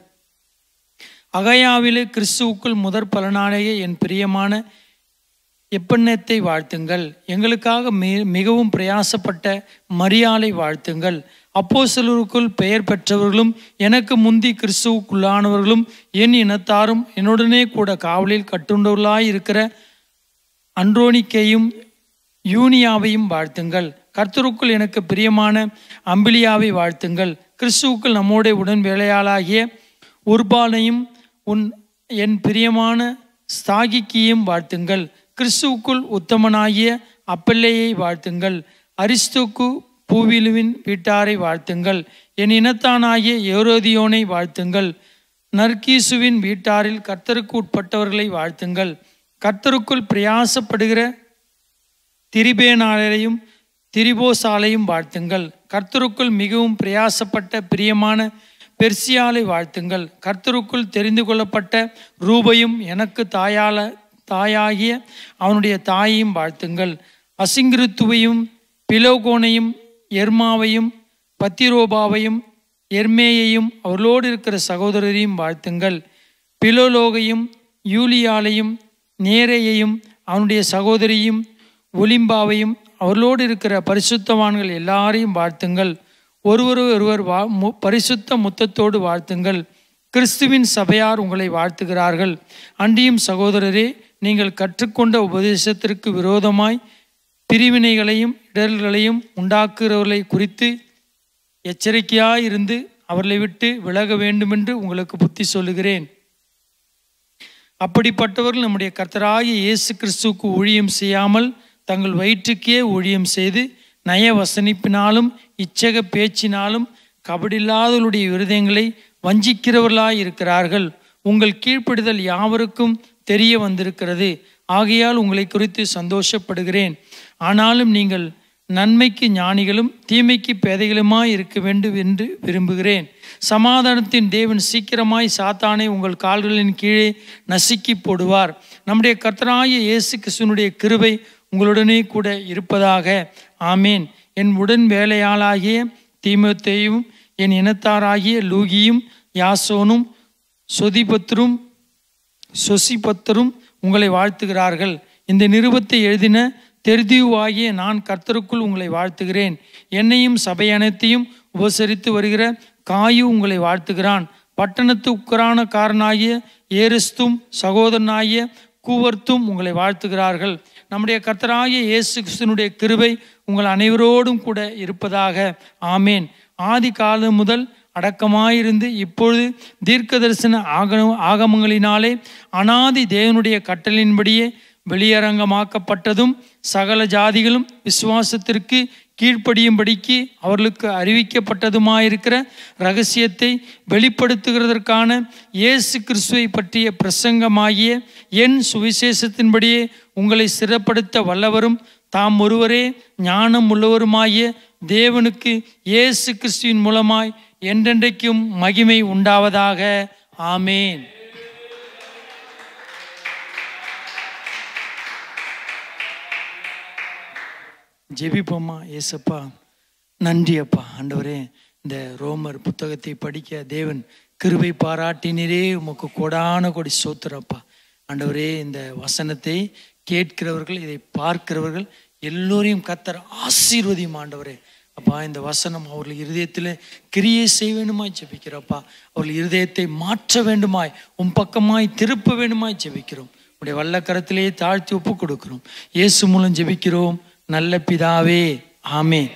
அகையாவிலே கிறிஸ்துவுக்குள் முதற் பலனாலேயே என் பிரியமான எப்பெண்ணத்தை வாழ்த்துங்கள். எங்களுக்காக மிகவும் பிரயாசப்பட்ட மரியாளை வாழ்த்துங்கள். அப்போஸ்தலருக்குள் பெயர் பெற்றவர்களும் எனக்கு முந்தி கிறிஸ்துவுக்குள்ளானவர்களும் என் இனத்தாரும் என்னுடனே கூட காவலில் கட்டுண்டவர்களாயிருக்கிற அன்ட்ரோனிக்கையும் யூனியாவையும் வாழ்த்துங்கள். கர்த்தருக்குள் எனக்கு பிரியமான அம்பிலியாவை வாழ்த்துங்கள். கிறிஸ்துவுக்குள் நம்மோட உடன் வேலையாளாகிய உர்பானையும் என் பிரியமான ஸ்தாகிக்கையும் வாழ்த்துங்கள். கிறிஸ்துவுக்குள் உத்தமனாகிய அப்பல்லையை வாழ்த்துங்கள். அரிஸ்துக்கு பூவிலுவின் வீட்டாரை வாழ்த்துங்கள். என் இனத்தானாகிய ஏரோதியோனை வாழ்த்துங்கள். நர்கீசுவின் வீட்டாரில் கர்த்தருக்கு உட்பட்டவர்களை வாழ்த்துங்கள். கர்த்தருக்குள் பிரயாசப்படுகிற திரிபேனாலையும் திரிபோசாலையும் வாழ்த்துங்கள். கர்த்தருக்குள் மிகவும் பிரயாசப்பட்ட பிரியமான பெர்சியாலை வாழ்த்துங்கள். கர்த்தருக்குள் தெரிந்து கொள்ளப்பட்ட ரூபையும் எனக்கு தாயாகிய அவனுடைய தாயையும் வாழ்த்துங்கள். அசிங்கிருத்துவையும் பிலோகோனையும் எர்மாவையும் பத்திரோபாவையும் எர்மேயையும் அவர்களோடு இருக்கிற சகோதரரையும் வாழ்த்துங்கள். பிலோலோகையும் யூலியாலையும் நேரையையும் அவனுடைய சகோதரியும் ஒலிம்பாவையும் அவர்களோடு இருக்கிற பரிசுத்தவான்கள் எல்லாரையும் வாழ்த்துங்கள். ஒருவர் பரிசுத்த முத்தத்தோடு வாழ்த்துங்கள். கிறிஸ்துவின் சபையார் உங்களை வாழ்த்துகிறார்கள். அன்றியும் சகோதரரே, நீங்கள் கற்றுக்கொண்ட உபதேசத்திற்கு விரோதமாய் பிரிவினைகளையும் இடர்களையும் உண்டாக்குகிறவர்களை குறித்து எச்சரிக்கையாயிருந்து அவர்களை விட்டு விலக வேண்டுமென்று உங்களுக்கு புத்தி சொல்லுகிறேன். அப்படிப்பட்டவர்கள் நம்முடைய கர்த்தராகிய இயேசு கிறிஸ்துவுக்கு ஊழியம் செய்யாமல் தங்கள் வயிற்றுக்கே ஊழியம் செய்து நய வசனிப்பினாலும் இச்சக பேச்சினாலும் கபடில்லாதவருடைய இருதயங்களை வஞ்சிக்கிறவர்களாய் இருக்கிறார்கள். உங்கள் கீழ்ப்படிதல் யாவருக்கும் தெரிய வந்திருக்கிறது. ஆகையால் உங்களை குறித்து சந்தோஷப்படுகிறேன். ஆனாலும் நீங்கள் நன்மைக்கு ஞானிகளும் தீமைக்கு பேதைகளுமாய் இருக்க வேண்டும் என்று விரும்புகிறேன். சமாதானத்தின் தேவன் சீக்கிரமாய் சாத்தானை உங்கள் கால்களின் கீழே நசுக்கி போடுவார். நம்முடைய கர்த்தராகிய இயேசு கிறிஸ்துவினுடைய கிருபை உங்களுடனே கூட இருப்பதாக. ஆமேன். என் உடன் வேலையாளாகிய தீமோத்தேயும் என் இனத்தாராகிய லூகியும் யாசோனும் சொசிபத்தரும் உங்களை வாழ்த்துகிறார்கள். இந்த நிருபத்தை எழுதின தெர்தியுவாகிய நான் கர்த்தருக்குள் உங்களை வாழ்த்துகிறேன். என்னையும் சபை அனைத்தையும் உபசரித்து வருகிற காயு உங்களை வாழ்த்துகிறான். பட்டணத்து உக்கரானக்காரனாகிய ஏரிஸ்தும் சகோதரனாகிய கூவர்த்தும் உங்களை வாழ்த்துகிறார்கள். நம்முடைய கர்த்தராகிய இயேசு கிறிஸ்துவினுடைய கிருபை உங்கள் அனைவரோடும் கூட இருப்பதாக. ஆமேன். ஆதி காலம் முதல் அடக்கமாயிருந்து இப்பொழுது தீர்க்க தரிசன ஆகமங்களினாலே அனாதி தேவனுடைய கட்டளின்படியே வெளியரங்கமாக்கப்பட்டதும் சகல ஜாதிகளும் விசுவாசத்திற்கு கீழ்ப்படியும்படிக்கு அவர்களுக்கு அறிவிக்கப்பட்டதுமாயிருக்கிற இரகசியத்தை வெளிப்படுத்துகிறதற்கான இயேசு கிறிஸ்துவை பற்றிய பிரசங்கமாகிய என் சுவிசேஷத்தின்படியே உங்களை சிறப்படுத்த வல்லவரும் தாம் ஒருவரே ஞானம் உள்ளவருமாகிய தேவனுக்கு இயேசு கிறிஸ்துவின் மூலமாய் என்றென்றைக்கும் மகிமை உண்டாவதாக. ஆமேன். ஜெபிப்போமா. ஏசப்பா, நன்றி அப்பா. ஆண்டவரே, இந்த ரோமர் புத்தகத்தை படிக்க தேவன் கிருபை பாராட்டினரே, உமக்கு கொடான கொடி சோத்திரப்பா. ஆண்டவரே, இந்த வசனத்தை கேட்கிறவர்கள், இதை பார்க்கிறவர்கள் எல்லோரையும் கர்த்தர் ஆசீர்வதியும். ஆண்டவரே அப்பா, இந்த வசனம் அவர்கள் இருதயத்தில் கிரியை செய்ய வேண்டுமாய் ஜெபிக்கிறப்பா. அவர்கள் இருதயத்தை மாற்ற வேண்டுமாய், உன் பக்கமாய் திருப்ப வேண்டுமாய் ஜெபிக்கிறோம். உடைய வல்ல கரத்திலே தாழ்த்தி ஒப்பு கொடுக்கிறோம். இயேசு மூலம் ஜெபிக்கிறோம் நல்ல பிதாவே. ஆமேன்.